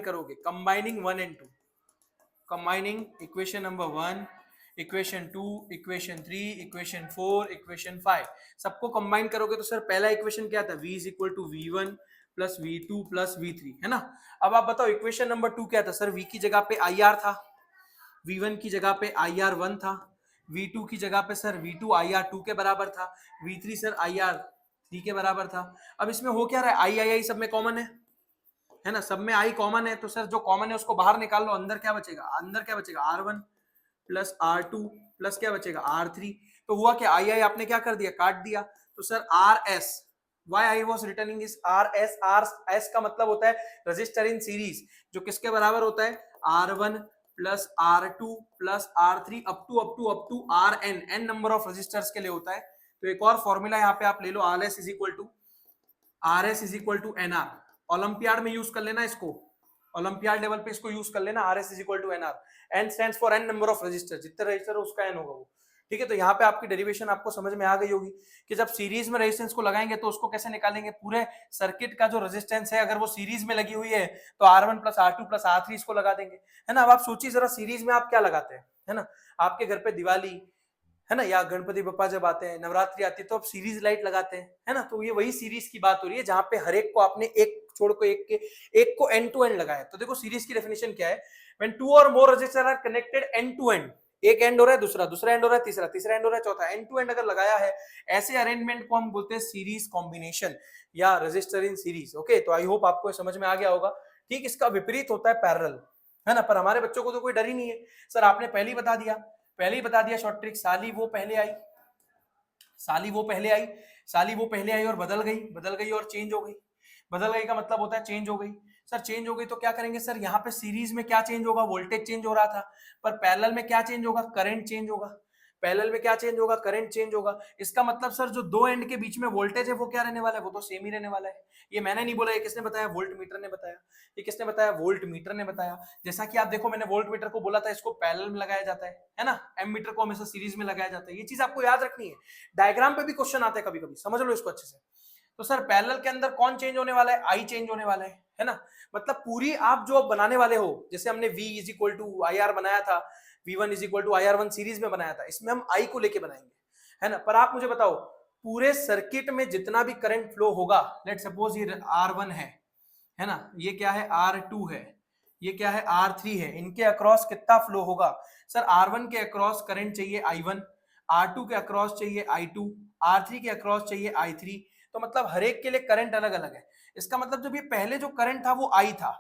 करोगे, combining 1 and 2, combining equation number 1, equation 2, equation 3, equation 4, equation 5, सबको कंबाइन करोगे तो सर पहला इक्वेशन क्या था? V is equal to V1 plus V2 plus V3, है ना। अब आप बताओ इक्वेशन नंबर 2 क्या था? सर V की जगह पे IR था, V1 की जगह पे IR1 था, V2 की जगह पे सर V2 IR2 के बराबर था, V3 सर IR3 के बराबर था। अब इसमें हो क्या रहा है? I सब में कॉमन है ना, सब में I कॉमन है। तो सर जो कॉमन है उसको बाहर निकाल लो, अंदर क्या बचेगा? R1 प्लस R2 प्लस क्या बचेगा? R3। तो हुआ क्या? I आपने क्या कर दिया? काट दिया। तो sir RS, why I was returning is RS का मतलब होता है रजिस्टर इन सीरीज, जो किसके बराबर होता है? R1 plus R2 plus R3 up to RN, n number of registers के लिए होता है। तो एक और फॉर्मूला यहाँ पे आप ले लो, RS is equal to NR। Olympiad में यूज कर लेना इसको, ओलंपियाड लेवल पे इसको यूज कर लेना, RS is equal to NR। N stands for n number of register, जितने रजिस्टर है उसका n होगा वो। ठीक है, तो यहाँ पे आपकी डेरिवेशन आपको समझ में आ गई होगी कि जब सीरीज में रेजिस्टेंस को लगाएंगे तो उसको कैसे निकालेंगे? पूरे सर्किट का जो रेजिस्टेंस है अगर वो सीरीज में लगी हुई है तो R1 plus R2 plus R3 इसको लगा देंगे, है ना। अब आप सोचिए जरा, सीरीज में आप क्या लगाते हैं, है ना, आपके घर पे दिवाली, है ना, या गणपति बप्पा जब आते हैं, नवरात्रि आती है तो आप सीरीज लाइट लगाते हैं, है ना। तो ये वही सीरीज की बात हो रही है जहां पे हर एक को आपने एक छोड़ को एक को एंड टू एंड लगाया। तो देखो सीरीज की डेफिनेशन क्या है? व्हेन टू और more resistor are connected end to end, एक एंड हो रहा है, दूसरा एंड हो रहा है, तीसरा एंड हो रहा है, चौथा एंड टू एंड अगर लगाया है, ऐसे अरेंजमेंट को हम बोलते हैं सीरीज कॉम्बिनेशन या रजिस्टर इन सीरीज। ओके, तो आई होप आपको समझ में आ गया होगा। ठीक, इसका विपरीत होता है पैरेलल, है ना। पर हमारे बच्चों को तो कोई डर ही नहीं है। सर आपने पहले ही बता दिया शॉर्ट ट्रिक, साली वो पहले आई और बदल गई और चेंज हो गई। बदल गई का मतलब होता है चेंज हो गई। सर चेंज हो गई तो क्या करेंगे? सर यहाँ पे सीरीज में क्या चेंज होगा? वोल्टेज चेंज हो रहा था। पर पैरेलल में क्या चेंज होगा? करंट चेंज होगा। इसका मतलब सर जो दो एंड के बीच में वोल्टेज है वो क्या रहने वाला है? वो तो सेम ही रहने वाला है। ये मैंने नहीं बोला, ये किसने बताया? वोल्ट मीटर ने बताया। जैसा कि आप देखो, मैंने वोल्ट मीटर को बोला था इसको पैरेलल में लगाया जाता है ना। एम मीटर को हमेशा सीरीज में लगाया जाता है। ये चीज आपको याद रखनी है। डायग्राम पे भी क्वेश्चन आता है कभी कभी, समझ लो इसको अच्छे से। तो सर पैरेलल के अंदर कौन चेंज होने वाला है, आई चेंज होने वाला है ना। मतलब पूरी आप जो बनाने वाले हो, जैसे हमने V is equal to I R बनाया था, V1 is equal to I R one series में बनाया था, इसमें हम आई को लेके बनाएंगे, है ना। पर आप मुझे बताओ पूरे सर्किट में जितना भी करंट फ्लो होगा, लेट सपोज ये R1 है ना, ये क्या है R2 है, ये क्या है R3 है, इनके अक्रॉस कितना फ्लो होगा। सर R1 के अक्रॉस करंट चाहिए I1, R2 के अक्रॉस चाहिए I2, R3 के अक्रॉस चाहिए I3। तो मतलब हर एक के लिए करंट अलग अलग है। इसका मतलब जब ये पहले जो करंट था वो I था,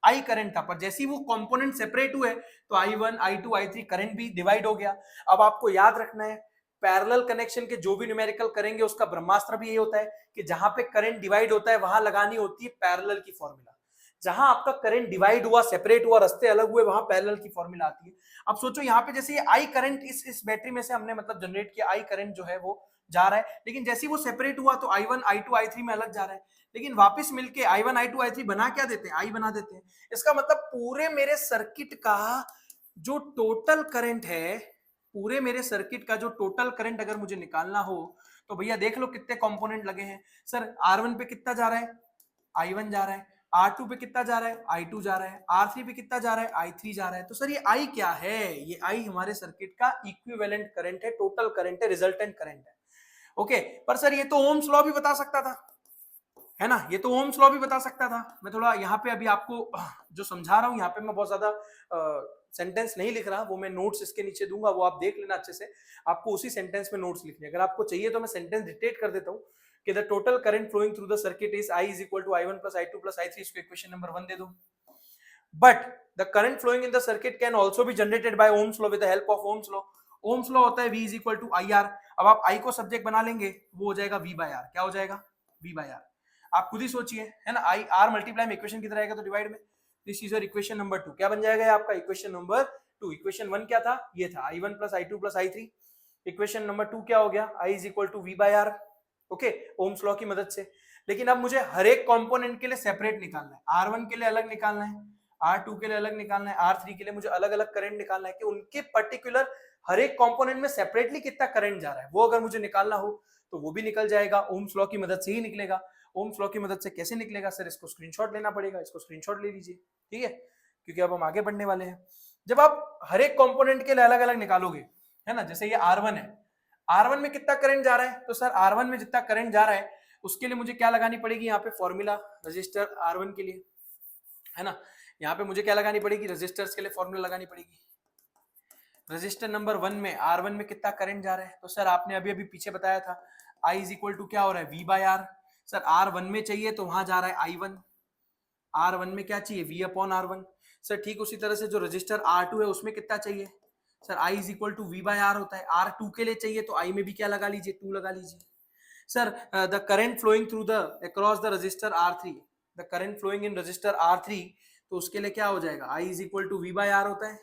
आई करंट था, पर जैसे ही वो कंपोनेंट सेपरेट हुए तो I1, I2, I3 करंट भी डिवाइड हो गया। अब आपको याद रखना है पैरेलल कनेक्शन के जो भी न्यूमेरिकल करेंगे उसका ब्रह्मास्त्र भी ये होता है कि जहां पे करंट डिवाइड होता है वहां लगानी होती है पैरेलल की फॉर्मूला। जहां आपका करंट डिवाइड हुआ, सेपरेट हुआ, रास्ते अलग हुए, वहां पैरेलल की फॉर्मूला आती है। अब सोचो यहाँ पे जैसे ये आई करंट इस बैटरी में से हमने मतलब जनरेट किया, आई करंट जो है वो जा रहा है, लेकिन जैसे ही वो सेपरेट हुआ तो I1, I2, I3 में अलग जा रहा है, लेकिन वापस मिलके I1, I2, I3 बना क्या देते हैं, आई बना देते हैं। इसका मतलब पूरे मेरे सर्किट का जो टोटल करंट है, पूरे मेरे सर्किट का जो टोटल करंट अगर मुझे निकालना हो तो भैया देख लो कितने कंपोनेंट लगे हैं। सर R1 पे कितना जा रहा है, I1 जा रहा है, R2 पे कितना जा रहा है, I2 जा रहा है, R3 पे कितना जा रहा है, I3 जा रहा है। तो सर ये I क्या है, ये I हमारे सर्किट का इक्विवेलेंट करंट है, टोटल करंट है, रिजल्टेंट करंट है। ओके, पर सर ये तो ओम्स लॉ भी बता सकता था, है ना, ये तो ओम्स लॉ भी बता सकता था। मैं थोड़ा यहाँ पे अभी आपको जो समझा रहा हूँ, यहाँ पे मैं बहुत ज्यादा सेंटेंस नहीं लिख रहा, वो मैं नोट्स इसके नीचे दूंगा, वो आप देख लेना अच्छे से। आपको उसी सेंटेंस में नोट्स लिखने, अगर आपको चाहिए तो मैं सेंटेंस डिक्टेट कर देता हूँ कि the total current flowing through the circuit is I is equal to I1 plus I2 plus I3, इसको इक्वेशन नंबर 1 दे दो। But the current flowing in the circuit can also be generated by Ohm's law with the help of Ohm's law. Ohm's law होता है V is equal to IR। अब आप I को subject बना लेंगे, वो हो जाएगा V बाय R। क्या हो जाएगा, V बाय R। आप खुद ही सोचिए, है ना, आई आर मल्टीप्लाई में इक्वेशन किधर आएगा तो डिवाइड में। This is your equation number 2। क्या बन जाएगा आपका इक्वेशन नंबर 2। इक्वेशन 1 क्या था, ये था I1 plus I2 plus I3। Equation number 2 क्या हो गया, I is equal to V by R। Okay, Ohm's law की मदद से। लेकिन अब मुझे हर एक कंपोनेंट के लिए सेपरेट निकालना है, R1 के लिए अलग निकालना है, R2 के लिए अलग निकालना है, R3 के लिए मुझे अलग अलग करंट निकालना है कि उनके पर्टिकुलर हर एक कंपोनेंट में सेपरेटली कितना करंट जा रहा है, वो अगर मुझे निकालना हो तो वो भी निकल जाएगा, ओम्स लॉ की मदद से ही निकलेगा। ओम्स लॉ की मदद से कैसे निकलेगा सर, इसको स्क्रीनशॉट लेना पड़ेगा, इसको स्क्रीनशॉट ले लीजिए, ठीक है, क्योंकि अब हम आगे बढ़ने वाले हैं। जब आप हर एक कंपोनेंट के लिए अलग अलग निकालोगे, है ना, जैसे ये R1 है, R1 में कितना करंट जा रहा है, तो सर R1 में जितना करंट जा रहा है उसके लिए मुझे क्या लगानी पड़ेगी, यहाँ पे फॉर्मूला रजिस्टर R1 के लिए, है ना, यहाँ पे मुझे क्या लगानी पड़ेगी, रजिस्टर्स के लिए फॉर्मूला लगानी पड़ेगी। रजिस्टर नंबर 1 में R1 में कितना करंट जा रहा है, तो सर आपने अभी अभी पीछे बताया था I इज इक्वल टू क्या हो रहा है, V by R। Sir R1 में चाहिए तो वहां जा रहा है I1, R1 में क्या चाहिए, V अपॉन R1। सर ठीक उसी तरह से जो रजिस्टर R2 है उसमें कितना चाहिए, sir I is equal to V by R होता है। R2 के लिए चाहिए तो I में भी क्या लगा लीजिए, 2 लगा लीजिए। Sir the current flowing through the across the register R3, the current flowing in register R3, तो उसके लिए क्या हो जाएगा, I is equal to V by R होता है।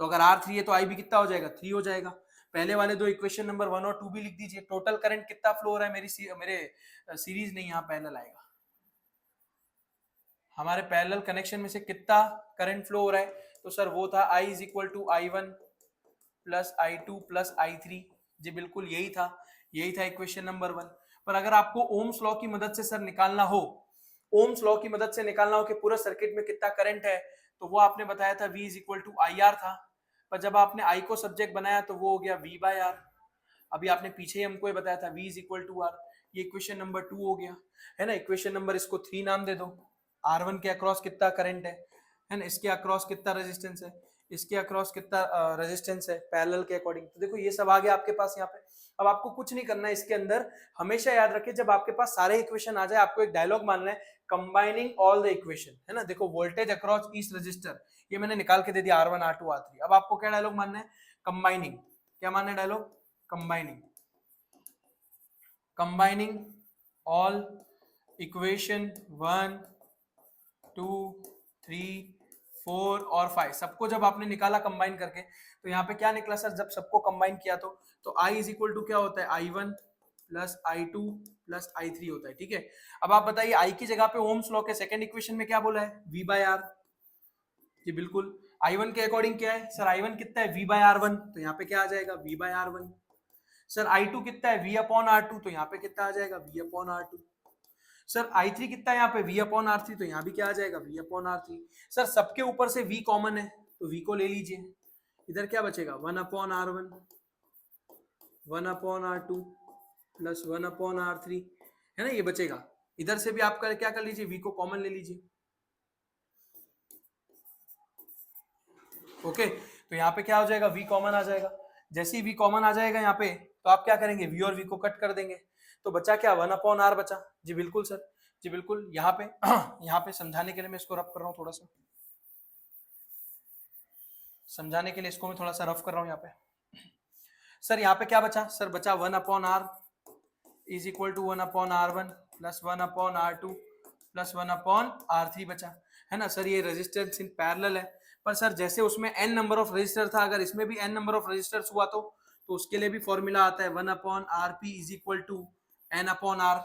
तो अगर R3 है तो I भी कितना हो जाएगा, 3 हो जाएगा। पहले वाले दो इक्वेशन नंबर 1 और 2 भी लिख दीजिए। टोटल करंट कितना फ्लो हो रहा है, मेरे सीरीज नहीं, यहाँ पैरेलल आएगा, हमारे पैरेलल कनेक्शन में से कितना करंट फ्लो हो रहा है, तो सर वो था I is equal to I1 plus I2 plus I3। जी बिल्कुल यही था, यही था इक्वेशन नंबर 1। पर अगर आपको ओम्स लॉ की मदद से सर निकालना हो, ओम्स लॉ की मदद से निकालना हो कि पूरा सर्किट में कितना करंट है, तो वो आपने बताया था V is equal to IR था, पर जब आपने I को सब्जेक्ट बनाया तो वो हो गया V बाय R। अभी आपने पीछे ही हमको ये बताया था V is equal to R, ये इक्वेशन नंबर 2 हो गया, है ना। इक्वेशन नंबर इसको 3 नाम दे दो। R1 के अक्रॉस कितना करंट है ना, इसके अक्रॉस कितना रेजिस्टेंस है, इसके अक्रॉस कितना रेजिस्टेंस है पैरेलल के अकॉर्डिंग। तो देखो ये सब आ गया आपके पास यहाँ पे। अब आपको कुछ नहीं करना है इसके अंदर, हमेशा याद रखिए जब आपके पास सारे इक्वेशन आ जाए आपको एक डायलॉग मानना है, कंबाइनिंग ऑल द इक्वेशन, है ना। देखो वोल्टेज अक्रॉस ईच रजिस्टर, ये मैंने निकाल के दे दिया R1, R2, R3। अब आपको क्या डायलॉग मानना है, कंबाइनिंग। क्या मानना है dialogue, combining, combining all equation 1, 2, 3, 4 और 5 सबको जब आपने निकाला कंबाइन करके, तो यहाँ पे क्या निकला सर, जब सबको कंबाइन किया तो I इज इक्वल टू क्या होता है, I1 plus I2 plus I3 होता है, ठीक है। अब आप बताइए I की जगह पे ओम्स लॉ के सेकंड इक्वेशन में क्या बोला है, V बाय R। जी बिल्कुल, I1 के अकॉर्डिंग क्या है सर, I1 कितना है, V बाय R1, तो यहाँ पे क्या आ जाएगा, V bye R1। Sir I2 कितना है, V अपॉन R2, तो यहाँ पे कितना आ जाएगा, V upon R2। Sir I3 कितना है यहाँ पे, V अपॉन R3, तो यहाँ भी क्या आ जाएगा, V अपॉन R3। सर सबके ऊपर से V कॉमन है तो V को ले लीजिए, इधर क्या बचेगा, 1 upon R1, 1 upon R2 plus 1 upon R3, है ना, ये बचेगा। इधर से भी आप क्या कर लीजिए, V को कॉमन ले लीजिए। ओके, तो यहाँ पे क्या हो जाएगा, V कॉमन आ जाएगा। जैसे ही V कॉमन आ जाएगा यहाँ पे, तो आप क्या करेंगे, V और V को कट कर देंगे, तो बचा क्या, 1 अपॉन R बचा। जी बिल्कुल सर, जी बिल्कुल। यहाँ पे यहाँ पे समझाने के लिए मैं इसको रफ कर रहा हूँ, थोड़ा सा समझाने के लिए इसको मैं थोड़ा सा रफ कर रहा हूँ। यहाँ पे सर यहाँ पे क्या बचा, सर बचा 1 upon R is equal to 1 upon R1 plus 1 upon R2 plus 1 upon R3 बचा, है ना सर। ये रेजिस्टेंस इन पैरेलल है, पर सर जैसे उसमें n नंबर ऑफ रजिस्टर था, अगर इसमें भी n नंबर ऑफ रजिस्टर्स हुआ तो उसके लिए भी फॉर्मूला आता है 1 upon RP is equal to n upon R।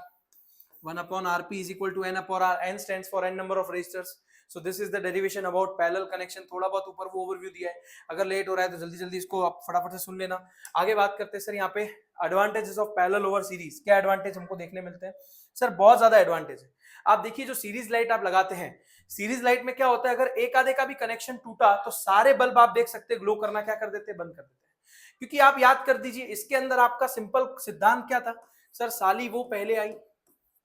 1 upon RP is equal to n upon R. N stands for n number of resistors. So this is the derivation about parallel connection. थोड़ा बहुत ऊपर वो overview दिया है, अगर late हो रहा है तो जल्दी जल्दी इसको आप फटाफट से सुन लेना। आगे बात करते हैं सर यहाँ पे advantages of parallel over series. क्या एडवांटेज हमको देखने मिलते हैं सर, बहुत ज्यादा एडवांटेज है। आप देखिए जो सीरीज लाइट आप लगाते हैं, सीरीज लाइट में क्या होता है, अगर एक आधे का भी कनेक्शन टूटा तो सारे बल्ब आप देख सकते हैं ग्लो करना क्या कर देते हैं, बंद कर देते हैं। क्योंकि आप याद कर दीजिए, इसके अंदर आपका सिंपल सिद्धांत क्या था सर, साली वो पहले आई,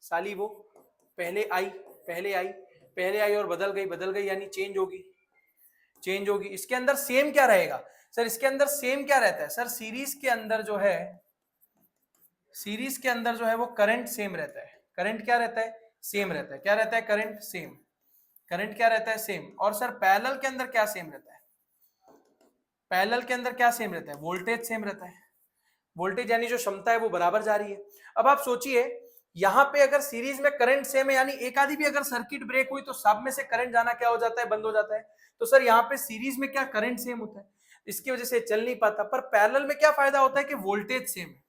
साली वो पहले आई, पहले आई, पहले आई और बदल गई, बदल गई यानी चेंज होगी, चेंज होगी। इसके अंदर सेम क्या रहेगा सर, इसके अंदर सेम क्या रहता है सर, सीरीज के अंदर जो है, सीरीज के अंदर जो है वो करंट सेम रहता है। करंट क्या रहता है, सेम रहता है। क्या रहता है, करंट सेम। करंट क्या रहता है, सेम। और सर पैरेलल के अंदर क्या सेम रहता है, पैरेलल के अंदर क्या सेम रहता है, वोल्टेज सेम रहता है। वोल्टेज यानी जो क्षमता है वो बराबर जा रही है। अब आप सोचिए, यहां पे अगर सीरीज में करंट सेम है, यानी एक आधी भी अगर सर्किट ब्रेक हुई तो सब में से करंट जाना क्या हो जाता है, बंद हो जाता है। तो सर यहाँ पे सीरीज में क्या, करंट सेम होता है, इसकी वजह से चल नहीं पाता। पर पैरेलल में क्या फायदा होता है कि वोल्टेज सेम है।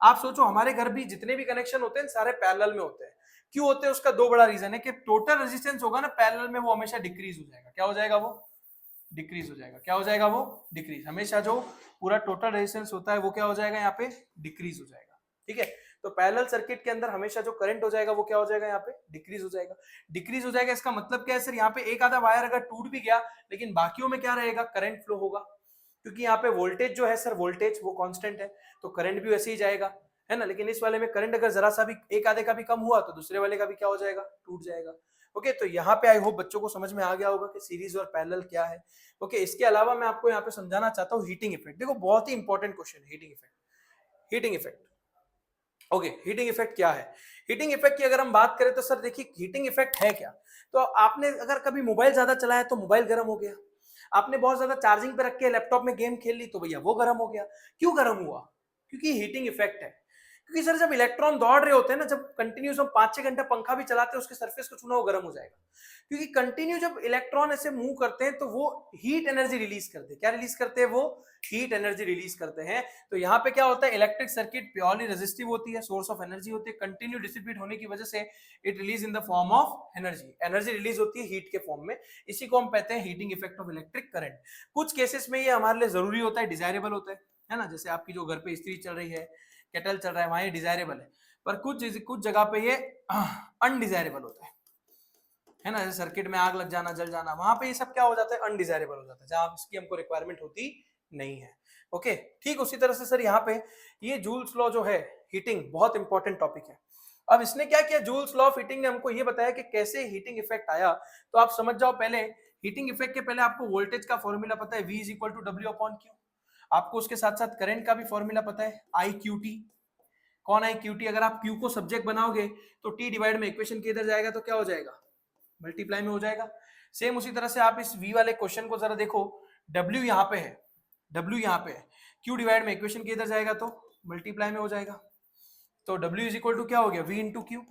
आप सोचो, हमारे घर भी जितने भी कनेक्शन होते हैं सारे पैरेलल में होते हैं। क्यों होते हैं, उसका दो बड़ा रीजन है कि टोटल रेजिस्टेंस होगा ना पैरेलल में, वो हमेशा डिक्रीज हो जाएगा। क्या हो जाएगा, वो डिक्रीज हो जाएगा। क्या हो जाएगा, वो डिक्रीज। हमेशा जो पूरा टोटल रेजिस्टेंस होता है वो क्या हो जाएगा, यहाँ पे डिक्रीज हो जाएगा। ठीक है, तो पैरेलल सर्किट के अंदर हमेशा जो करंट हो जाएगा वो क्या हो जाएगा, यहाँ पे डिक्रीज हो जाएगा। डिक्रीज हो जाएगा, इसका मतलब क्या है सर, यहाँ पे एक आधा वायर अगर टूट भी गया लेकिन बाकियों में क्या रहेगा, करंट फ्लो होगा। क्योंकि यहाँ पे वोल्टेज जो है सर, वोल्टेज वो कांस्टेंट है, तो करंट भी वैसे ही जाएगा, है ना। लेकिन इस वाले में करंट अगर जरा सा भी एक आधे का भी कम हुआ तो दूसरे वाले का भी क्या हो जाएगा, टूट जाएगा। ओके, तो यहाँ पे आई होप बच्चों को समझ में आ गया होगा कि सीरीज और पैरेलल क्या है। ओके, इसके अलावा मैं आपको यहाँ पे समझाना चाहता हूँ हीटिंग इफेक्ट। देखो बहुत ही इंपॉर्टेंट क्वेश्चन है heating effect. Heating effect, okay, heating effect क्या है। हीटिंग इफेक्ट की अगर हम बात करें तो सर देखिए, हीटिंग इफेक्ट है क्या। तो आपने अगर कभी मोबाइल ज्यादा चलाया तो मोबाइल गर्म हो गया, आपने बहुत ज्यादा चार्जिंग पे रख के लैपटॉप में गेम खेल ली तो भैया वो गर्म हो गया। क्यों गर्म हुआ, क्योंकि हीटिंग इफेक्ट है। क्योंकि सर जब इलेक्ट्रॉन दौड़ रहे होते हैं ना, जब कंटिन्यूस हम 5-6 घंटा पंखा भी चलाते हैं, उसके सरफेस को छूना वो गर्म हो जाएगा। क्योंकि कंटिन्यू जब इलेक्ट्रॉन ऐसे मूव करते हैं तो वो हीट एनर्जी रिलीज करते हैं। क्या रिलीज करते हैं, वो हीट एनर्जी रिलीज करते हैं। तो यहाँ पे क्या होता है, इलेक्ट्रिक सर्किट प्योरली रेजिस्टिव होती है, सोर्स ऑफ एनर्जी होती है, कंटिन्यू डिसिपेट होने की वजह से it release in the form of energy. Energy release होती है हीट के फॉर्म में। इसी को हम कहते हैं heating effect of electric current. कुछ केसेस में ये हमारे लिए जरूरी होता है, डिजायरेबल होता है ना। जैसे आपकी जो घर पे इस्त्री चल रही है, केटल चल रहा है, वहां ये डिजायरेबल है। पर कुछ जगह पे ये अनडिजायरेबल होता है ना। जैसे सर्किट में आग लग जाना, जल जाना, वहां पे ये सब क्या हो जाता है, अनडिजायरेबल हो जाता है, जहां इसकी हमको रिक्वायरमेंट होती नहीं है। ओके, ठीक उसी तरह से सर यहाँ पे ये जूल्स लॉ जो है, हीटिंग बहुत इंपॉर्टेंट टॉपिक है। अब इसने क्या किया, जूल्स लॉ ऑफ हीटिंग ने हमको ये बताया कि कैसे हीटिंग इफेक्ट आया। तो आप समझ जाओ, पहले हीटिंग इफेक्ट के पहले आपको वोल्टेज का फॉर्मूला पता है, V is equal to W upon Q. आपको उसके साथ साथ करंट का भी फॉर्मूला पता है, आई क्यू टी। कौन आई क्यू टी, अगर आप क्यू को सब्जेक्ट बनाओगे तो टी डिवाइड में इक्वेशन के इधर जाएगा तो क्या हो जाएगा, मल्टीप्लाई में हो जाएगा। सेम उसी तरह से आप इस v वाले क्वेश्चन को जरा देखो, w यहाँ पे है, w यहाँ पे है, q डिवाइड में इक्वेशन के इधर जाएगा तो मल्टीप्लाई में हो जाएगा। तो w इज इक्वल टू क्या हो गया, v इंटू क्यू।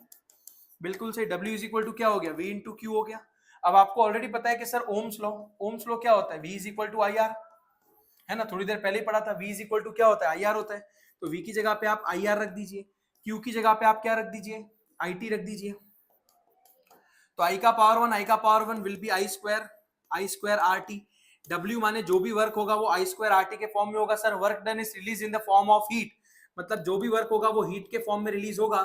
बिल्कुल सही, w इज इक्वल टू क्या हो गया, v इंटू क्यू हो गया। अब आपको ऑलरेडी पता है कि sir Ohm's law, Ohm's law क्या होता है, v is equal to I R, है ना। थोड़ी देर पहले ही पढ़ा था, v इज इक्वल टू क्या होता है, आई आर होता है। तो v की जगह पे आप आई आर रख दीजिए, q की जगह पे आप क्या रख दीजिए, आई टी रख दीजिए। तो i का पावर 1, i का power 1 will be I square R T. w माने जो भी वर्क होगा वो आई स्क्वायर आर टी के फॉर्म में होगा। Sir work done is release in the form of heat, मतलब जो भी वर्क होगा वो हीट के फॉर्म में रिलीज होगा।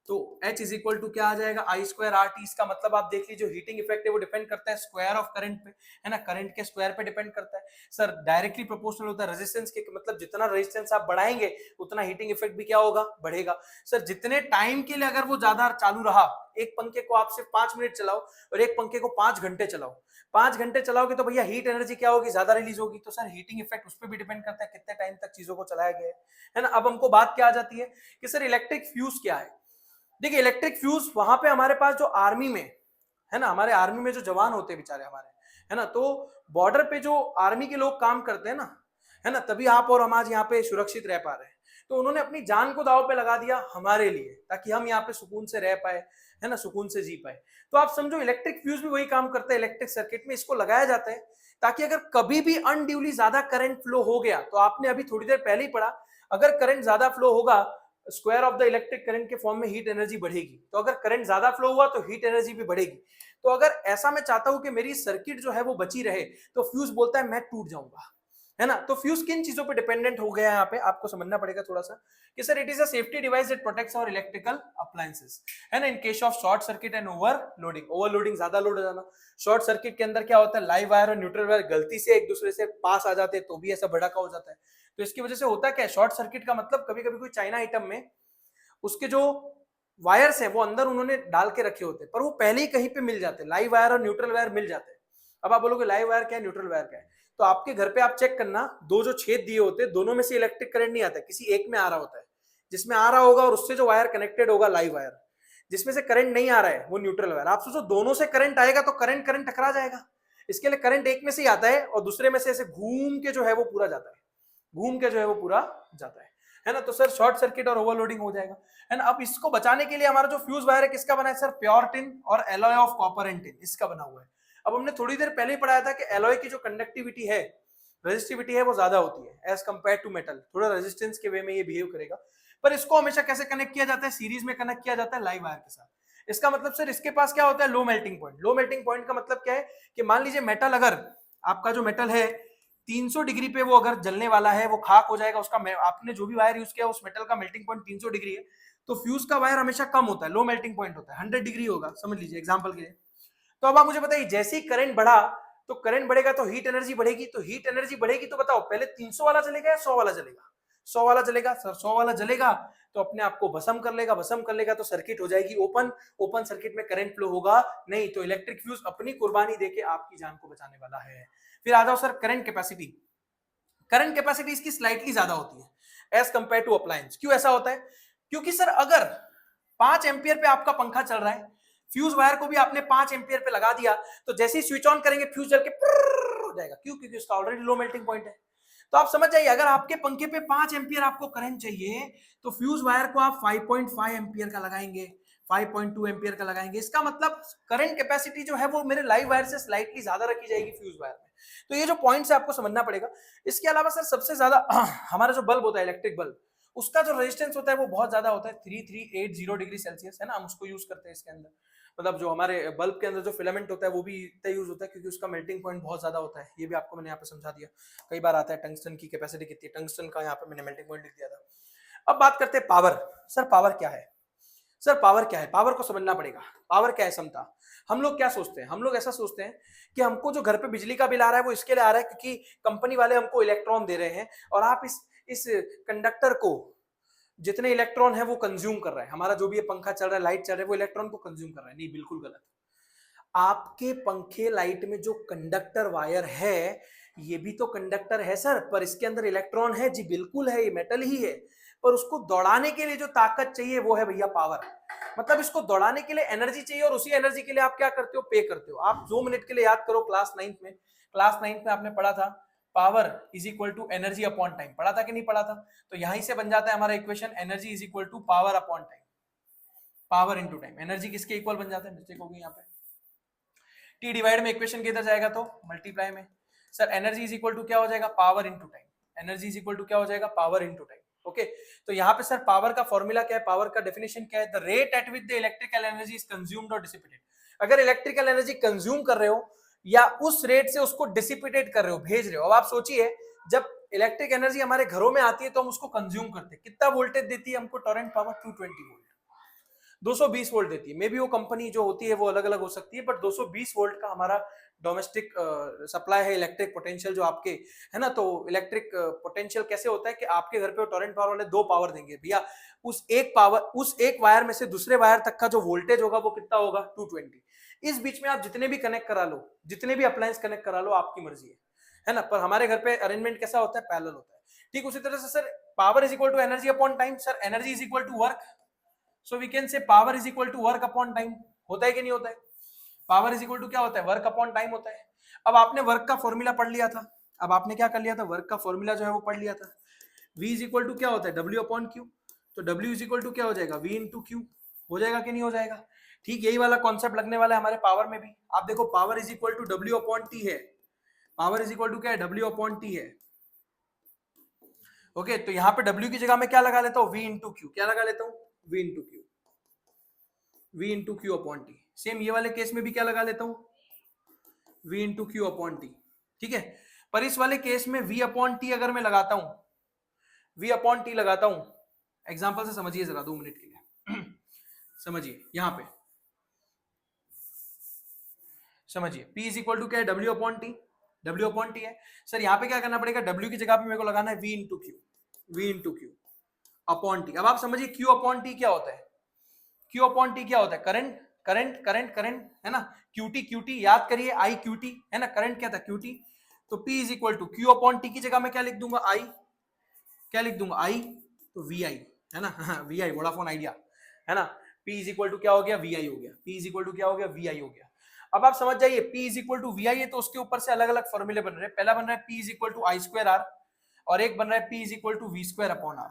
तो H इज इक्वल टू क्या आ जाएगा, I स्क्वायर RT। इसका मतलब आप देख लीजिए हीटिंग इफेक्ट है वो डिपेंड करता है स्क्वायर ऑफ करंट पे, है ना, करंट के स्क्वायर पे डिपेंड करता है सर। डायरेक्टली प्रोपोर्शनल होता है रेजिस्टेंस के, मतलब जितना रेजिस्टेंस आप बढ़ाएंगे उतना हीटिंग इफेक्ट भी क्या होगा, बढ़ेगा सर। जितने टाइम के लिए अगर वो ज्यादा चालू रहा, एक पंखे को आप सिर्फ 5 मिनट चलाओ और एक पंखे को 5 घंटे चलाओ, 5 घंटे चलाओगे तो भैया हीट एनर्जी क्या होगी, ज्यादा रिलीज होगी। तो सर हीटिंग इफेक्ट उस पर भी डिपेंड करता है कितने टाइम तक चीजों को चलाया गया है ना। अब हमको बात क्या आ जाती है कि सर इलेक्ट्रिक फ्यूज क्या है। देखिए इलेक्ट्रिक फ्यूज वहां पे हमारे पास जो आर्मी में है ना, हमारे आर्मी में जो जवान होते हैं बेचारे हमारे, है ना, तो बॉर्डर पे जो आर्मी के लोग काम करते हैं ना, है ना, तभी आप और हम आज यहाँ पे सुरक्षित रह पा रहे हैं। तो उन्होंने अपनी जान को दांव पे लगा दिया हमारे लिए, ताकि हम यहाँ पे सुकून से रह पाए, है ना, सुकून से जी पाए। तो आप समझो इलेक्ट्रिक फ्यूज भी वही काम करता है, इलेक्ट्रिक सर्किट में इसको लगाया जाता है ताकि अगर कभी भी अनड्यूली ज्यादा करंट फ्लो हो गया, तो आपने अभी थोड़ी देर पहले ही पढ़ा, अगर करंट ज्यादा फ्लो होगा square of the electric current के फॉर्म में हीट एनर्जी बढ़ेगी। तो अगर करंट ज्यादा फ्लो हुआ तो हीट एनर्जी भी बढ़ेगी। तो अगर ऐसा मैं चाहता हूं कि मेरी सर्किट जो है वो बची रहे, तो फ्यूज बोलता है मैं टूट जाऊंगा, है ना। तो फ्यूज किन चीजों पे डिपेंडेंट हो गया है यहाँ पे आपको समझना पड़ेगा थोड़ा सा, कि sir it is a safety device that protects our electrical appliances, है ना, in case of short circuit and overloading. Overloading ज्यादा लोड हो जाना, शॉर्ट सर्किट के अंदर क्या होता है, लाइव वायर और न्यूट्रल वायर गलती से एक दूसरे से पास आ जाते हैं तो भी ऐसा भड़का हो जाता है। तो इसकी वजह से होता क्या है, शॉर्ट सर्किट का मतलब कभी कभी कोई चाइना आइटम में उसके जो वायर्स हैं वो अंदर उन्होंने डाल के रखे होते हैं, पर वो पहले ही कहीं पे मिल जाते हैं, लाइव वायर और न्यूट्रल वायर मिल जाते हैं। अब आप बोलोगे लाइव वायर क्या है, न्यूट्रल वायर क्या है, तो आपके घर पे आप चेक करना, दो जो छेद दिए होते हैं दोनों में से इलेक्ट्रिक करंट नहीं आता, किसी एक में आ रहा होता है। जिसमें आ रहा होगा और उससे जो वायर कनेक्टेड होगा लाइव वायर, जिसमें से करंट नहीं आ रहा है वो न्यूट्रल वायर। आप सोचो दोनों से करंट आएगा तो करंट करंट टकरा जाएगा। इसके लिए करंट एक में से ही आता है और दूसरे में से ऐसे घूम के जो है वो पूरा जाता है, घूम के जो है वो पूरा जाता है ना। तो सर शॉर्ट सर्किट और ओवरलोडिंग हो जाएगा, है ना। अब इसको बचाने के लिए हमारा जो फ्यूज वायर है किसका बना है सर, प्योर टिन और alloy of copper and tin, इसका बना हुआ है। अब हमने थोड़ी देर पहले ही पढ़ाया था कि एलॉय की जो कंडक्टिविटी है, रेजिस्टिविटी है, वो ज्यादा होती है एज कंपेयर टू मेटल, थोड़ा रेजिस्टेंस के वे में ये बिहेव करेगा। पर इसको हमेशा कैसे कनेक्ट किया जाता है, सीरीज में कनेक्ट किया जाता है लाइव वायर के साथ। इसका मतलब सर इसके पास क्या होता है, low melting point. Low melting point का मतलब क्या है कि मान लीजिए मेटल, अगर आपका जो मेटल है 300 डिग्री पे वो अगर जलने वाला है, वो खाक हो जाएगा, उसका आपने जो भी वायर यूज किया उस मेटल का मेल्टिंग पॉइंट 300 डिग्री है, तो फ्यूज का वायर हमेशा कम होता है, लो मेल्टिंग पॉइंट होता है, 100 डिग्री होगा समझ लीजिए एग्जांपल के लिए। तो अब आप मुझे बताइए जैसे ही करंट बढ़ा, तो करंट बढ़ेगा तो हीट एनर्जी बढ़ेगी, तो हीट एनर्जी बढ़ेगी तो बताओ पहले 300 वाला चलेगा या 100 वाला चलेगा, 100 वाला चलेगा सर। 100 वाला चलेगा तो अपने आप को भस्म कर लेगा, भस्म कर लेगा तो सर्किट हो जाएगी ओपन, ओपन सर्किट में करंट फ्लो होगा नहीं। तो इलेक्ट्रिक फ्यूज अपनी कुर्बानी देके आपकी जान को बचाने वाला है। फिर आ जाओ sir current capacity. Current capacity इसकी स्लाइटली ज्यादा होती है एज कंपेयर टू अप्लायंस। क्यों ऐसा होता है, क्योंकि सर अगर 5 एम्पियर पे आपका पंखा चल रहा है, फ्यूज वायर को भी आपने 5 एम्पियर पे लगा दिया, तो जैसे ही स्विच ऑन करेंगे फ्यूज जल के हो जाएगा। क्यों, क्योंकि उसका ऑलरेडी लो मेल्टिंग पॉइंट है। तो आप समझ जाइए अगर आपके पंखे पे 5 एम्पियर आपको करंट चाहिए, तो फ्यूज वायर को आप 5.5 एम्पियर का लगाएंगे, 5.2 एम्पियर का लगाएंगे। इसका मतलब करंट कैपेसिटी जो है वो मेरे लाइव वायर से स्लाइटली ज्यादा रखी जाएगी फ्यूज वायर में। तो ये जो पॉइंट्स है आपको समझना पड़ेगा। इसके अलावा सर सबसे ज्यादा हमारा जो बल्ब होता है इलेक्ट्रिक बल्ब, उसका जो रेजिस्टेंस होता है वो बहुत ज्यादा होता है, 3380 डिग्री सेल्सियस, है ना। हम उसको यूज करते हैं इसके अंदर, मतलब जो हमारे बल्ब के अंदर जो फिलामेंट होता है वो भी इतना यूज होता है क्योंकि उसका मेल्टिंग पॉइंट बहुत ज्यादा होता है। ये भी आपको मैंने यहाँ पे समझा दिया। कई बार आता है टंगस्टन की कैपेसिटी कितनी है, टंगस्टन का यहाँ पे मैंने मेल्टिंग पॉइंट लिख दिया था। अब बात करते हैं पावर। सर पावर क्या है, सर पावर क्या है, पावर को समझना पड़ेगा। पावर क्या है, क्षमता। हम लोग क्या सोचते हैं, हम लोग ऐसा सोचते हैं कि हमको जो घर पे बिजली का बिल आ रहा है वो इसके लिए आ रहा है क्योंकि कंपनी वाले हमको इलेक्ट्रॉन दे रहे हैं और आप इस कंडक्टर को जितने इलेक्ट्रॉन है वो कंज्यूम कर रहा है। हमारा जो भी ये पंखा चल रहा है, लाइट चल रहा है, वो इलेक्ट्रॉन को कंज्यूम कर रहा है। नहीं, बिल्कुल गलत। आपके पंखे लाइट में जो कंडक्टर वायर है ये भी तो कंडक्टर है सर, पर इसके अंदर इलेक्ट्रॉन है। जी बिल्कुल है, ये मेटल ही है, पर उसको दौड़ाने के लिए जो ताकत चाहिए वो है भैया पावर। मतलब इसको दौड़ाने के लिए एनर्जी चाहिए और उसी एनर्जी के लिए आप क्या करते हो, पे करते हो। आप 2 मिनट के लिए याद करो, क्लास 9th में, क्लास 9th में आपने पढ़ा था power is equal to energy upon time, पढ़ा था कि नहीं पढ़ा था। तो यहीं से बन जाता है हमारा equation, energy is equal to power upon time, power into time. Energy किसके इक्वल बन जाता है, मिस्टेक होगी यहाँ पे, टी डिवाइड में इक्वेशन किधर जाएगा तो मल्टीप्लाई में। Sir energy is equal to क्या हो जाएगा, power into time. Energy is equal to क्या हो जाएगा, पावर इंटू टाइम। ओके, तो यहाँ पे सर पावर का फॉर्मूला क्या है, पावर का डेफिनेशन क्या है, the rate at which the electrical energy is consumed और डिसिपेटेड। अगर इलेक्ट्रिकल एनर्जी कंज्यूम कर रहे हो या उस रेट से उसको डिसिपेटेड कर रहे हो, भेज रहे हो। अब आप सोचिए जब इलेक्ट्रिक एनर्जी हमारे घरों में आती है तो हम उसको कंज्यूम करते हैं। कितना वोल्टेज देती है हमको टॉरेंट पावर? 220 वोल्ट, 220 वोल्ट देती है। मे बी वो कंपनी जो होती है वो अलग अलग हो सकती है, बट 220 वोल्ट का हमारा डोमेस्टिक सप्लाई है इलेक्ट्रिक पोटेंशियल जो आपके है ना। तो इलेक्ट्रिक पोटेंशियल कैसे होता है कि आपके घर पे टॉरेंट पावर वाले दो पावर देंगे भैया, उस एक वायर में से दूसरे वायर तक का जो वोल्टेज होगा वो कितना होगा? 220। इस बीच में आप जितने भी कनेक्ट करा लो, जितने भी अप्लायंस कनेक्ट करा लो, आपकी मर्जी है ना। पर हमारे घर पे अरेंजमेंट कैसा होता है? पैरेलल होता है। ठीक उसी तरह से sir power is equal to energy upon time. Sir energy is equal to work, so we can say power is equal to work upon time. होता है कि नहीं होता है? पावर इज इक्वल टू क्या होता है? वर्क अपॉन टाइम होता है। अब आपने वर्क का फॉर्मूला पढ़ लिया था, अब आपने क्या कर लिया था? वर्क का फॉर्मूला जो है वो पढ़ लिया था। V इज इक्वल टू क्या होता है? W upon Q. तो W इज इक्वल टू क्या हो जाएगा? V into Q. हो जाएगा कि नहीं हो जाएगा? ठीक यही वाला कॉन्सेप्ट लगने वाला है हमारे पावर में भी। आप देखो power is equal to W upon T है, पावर इज इक्वल टू क्या है? W अपॉन टी है। ओके, तो यहाँ पे W की जगह में क्या लगा लेता हूँ? V into Q. क्या लगा लेता हूँ? V into Q, V into Q upon T. Same ये वाले केस में भी क्या लगा लेता हूँ? V into Q upon T. ठीक है, पर इस वाले केस में V अपॉन टी अगर मैं लगाता हूं, V अपॉन टी लगाता हूं, एग्जांपल से समझिए जरा 2 मिनट के लिए समझिए यहां पे, समझिए P इज इक्वल टू क्या है? W upon T. W upon T है। सर यहाँ पे क्या करना पड़ेगा? W की जगह पे मेरे को लगाना है V into Q, V into Q upon T. अब आप समझिए Q अपॉन टी क्या होता है? Q अपॉन टी क्या होता है? करंट, करंट करंट करंट है ना। QT QT याद करिए, I QT है ना। करंट क्या था? QT। तो P is equal to Q upon T की जगह में क्या लिख दूंगा? I। क्या लिख दूंगा? I। तो VI है ना VI वोडाफोन आइडिया है ना। P इज इक्वल टू क्या हो गया? VI हो गया। P इज इक्वल टू क्या हो गया? VI हो गया। अब आप समझ जाइए P is equal to VI है तो उसके ऊपर से अलग अलग फॉर्मूले बन रहे हैं। पहला बन रहा है P is equal to I square R, और एक बन रहा है P is equal to V square upon R।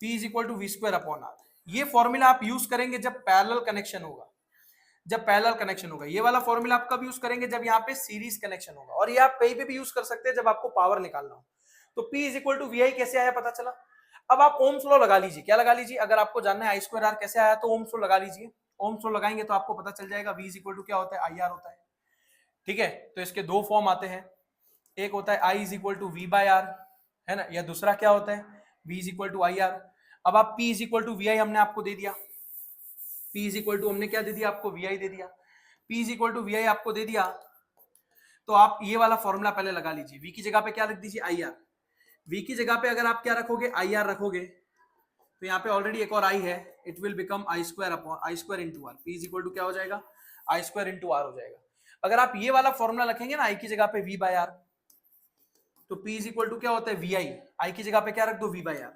P is equal to V square upon R। ये फॉर्मूला आप यूज करेंगे जब पैरेलल कनेक्शन होगा, जब पैरेलल कनेक्शन होगा। ये वाला फॉर्मूला आप कब यूज करेंगे? जब यहाँ पे सीरीज कनेक्शन होगा। और ये आप कहीं पे भी यूज कर सकते हैं जब आपको पावर निकालना हो। तो P is equal to VI कैसे आया पता चला? अब आप ओम्स लॉ लगा लीजिए। क्या लगा लीजिए? अगर आपको जानना है I स्क्वायर R कैसे आया तो ओम्स लॉ लगा लीजिए। ओम्स लॉ लगाएंगे तो आपको पता चल जाएगा V इज इक्वल टू क्या होता है? IR होता है। ठीक है, तो इसके दो फॉर्म आते हैं, एक होता है I is equal to V by R है ना, या दूसरा क्या होता है? V is equal to IR। अब आप P is equal to VI हमने आपको दे दिया, P इज इक्वल टू हमने क्या दे दिया आपको? VI दे दिया। P is equal to VI आपको दे दिया, तो आप ये वाला फॉर्मूला पहले लगा लीजिए। V की जगह पे क्या लिख दीजिए? IR। V की जगह पे अगर आप क्या रखोगे? IR रखोगे, तो यहाँ पे ऑलरेडी एक और I है, it will become I square upon I square into R. P is equal to क्या हो जाएगा? I स्क्वायर इंटू आर हो जाएगा। अगर आप ये वाला फॉर्मूला रखेंगे ना I की जगह पे V बाय आर, तो P इज इक्वल टू क्या होता है? VI। I की जगह पे क्या रख दो? V by are.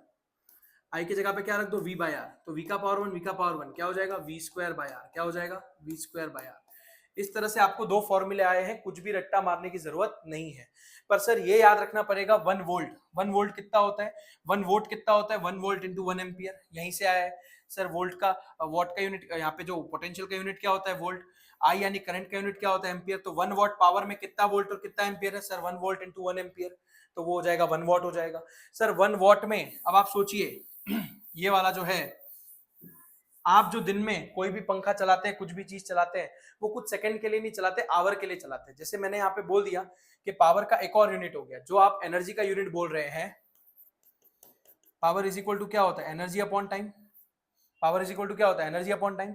I की जगह पे क्या रख दो? V by R. तो V का पावर 1, V का पावर 1 क्या हो जाएगा? V square by R. क्या हो जाएगा? V square by R. इस तरह से आपको दो फॉर्मूले आए हैं, कुछ भी रट्टा मारने की जरूरत नहीं है। पर सर ये याद रखना पड़ेगा 1 वोल्ट, 1 वोल्ट कितना होता है? 1 वोल्ट कितना होता है? 1 वोल्ट इंटू 1 एम्पियर, यहीं से आया है। सर वोल्ट का, वॉट का यूनिट, यहाँ पे जो पोटेंशियल का यूनिट क्या होता है? वोल्ट। आई यानी करंट का यूनिट क्या होता है? एम्पियर। तो 1 वॉट पावर में कितना वोल्ट और कितना एम्पियर है? सर 1 वोल्ट इंटू 1 एम्पियर, तो वो हो जाएगा 1 वॉट हो जाएगा। सर 1 वॉट में अब आप सोचिए ये वाला जो है, आप जो दिन में कोई भी पंखा चलाते हैं, कुछ भी चीज चलाते हैं, वो कुछ सेकंड के लिए नहीं चलाते, आवर के लिए चलाते हैं। जैसे मैंने यहाँ पे बोल दिया कि पावर का एक और यूनिट हो गया, जो आप एनर्जी का यूनिट बोल रहे हैं, पावर इज इक्वल टू क्या होता है? Energy upon time. Power is equal to क्या होता है? Energy upon time.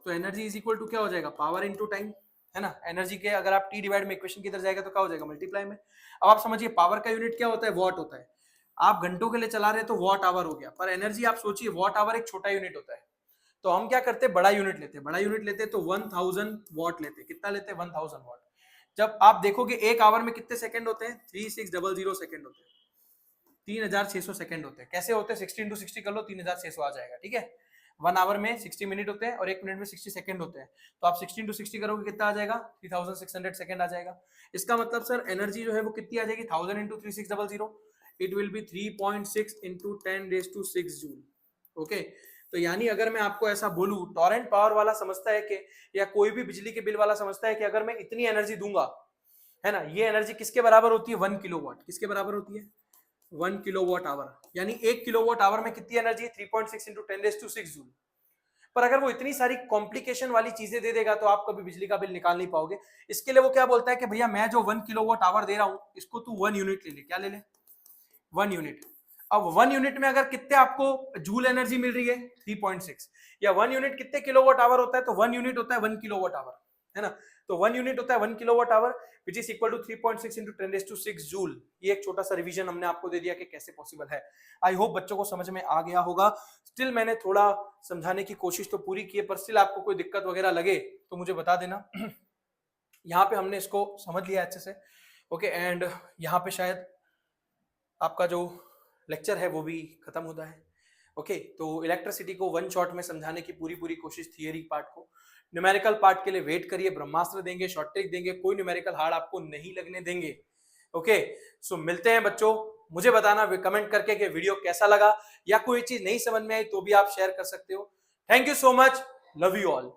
तो एनर्जी इज इक्वल टू क्या हो जाएगा? पावर इंटू टाइम है ना। एनर्जी के अगर आप टी डिवाइड में इक्वेशन की तरह जाएगा तो क्या हो जाएगा? मल्टीप्लाई में। अब आप समझिए पावर का यूनिट क्या होता है? वॉट होता है। आप घंटों के लिए चला रहे हैं तो वॉट आवर हो गया, पर एनर्जी आप सोचिए वॉट आवर एक छोटा यूनिट होता है, तो हम क्या करते हैं? बड़ा यूनिट लेते हैं। बड़ा यूनिट लेते हैं तो 1000 वॉट लेते हैं। कितना लेते हैं? 1000 वॉट। जब आप देखोगे एक आवर में कितने सेकंड होते हैं? 3600 सेकंड होते हैं, 3600 सेकंड होते हैं। कैसे होते हैं? 60 इंटू 60 कर लो, 3600 आ जाएगा। ठीक है, 1 आवर में 60 मिनट होते हैं और 1 मिनट में 60 सेकंड होते हैं, तो आप 60 इंटू 60 करोगे कितना आ जाएगा? 3600 सेकंड आ जाएगा। इसका मतलब सर एनर्जी जो है वो कितनी आ जाएगी? 1000 into 3600, it will be 3.6 into 10⁶ joule. Okay, तो यानी अगर मैं आपको ऐसा बोलूं, टॉरेंट पावर वाला समझता है कि, या कोई भी बिजली के बिल वाला समझता है कि अगर मैं इतनी एनर्जी दूंगा, है ना, ये एनर्जी किसके बराबर होती है? 1 किलोवाट। किसके बराबर होती है? 1 किलोवाट आवर। यानी 1 किलोवाट आवर में कितनी एनर्जी? 3.6 into 10⁶ joule. पर अगर वो इतनी सारी कॉम्प्लिकेशन वाली चीजें दे देगा तो आप कभी बिजली का बिल निकाल नहीं पाओगे। इसके लिए वो क्या बोलता है कि भैया मैं जो 1 किलोवाट आवर दे रहा हूं, इसको तू 1 यूनिट ले ले। क्या ले ले? 1 यूनिट। अब 1 यूनिट में अगर कितने आपको जूल एनर्जी मिल रही है 3.6, या 1 यूनिट कितने किलोवाट आवर होता है, तो 1 यूनिट होता है 1 किलोवाट आवर, है ना। तो 1 यूनिट होता है 1 kilowatt hour which is equal to 3.6 into 10⁶ joule. ये एक छोटा सा रिवीजन हमने आपको दे दिया कि कैसे पॉसिबल है। आई होप बच्चों को समझ में आ गया होगा। स्टिल मैंने थोड़ा समझाने की कोशिश तो पूरी की है, पर स्टिल आपको कोई दिक्कत वगैरह लगे तो मुझे बता देना। यहाँ पे हमने इसको समझ लिया अच्छे से, ओके। एंड यहाँ पे शायद आपका जो लेक्चर है वो भी खत्म होता है, ओके। तो इलेक्ट्रिसिटी को वन शॉट में समझाने की पूरी कोशिश, थियरी पार्ट को। न्यूमेरिकल पार्ट के लिए वेट करिए, ब्रह्मास्त्र देंगे, शॉर्ट ट्रिक देंगे, कोई न्यूमेरिकल हार्ड आपको नहीं लगने देंगे, ओके। सो मिलते हैं बच्चों। मुझे बताना कमेंट करके कि वीडियो कैसा लगा, या कोई चीज नहीं समझ में आई तो भी आप शेयर कर सकते हो। Thank you so much, love you all.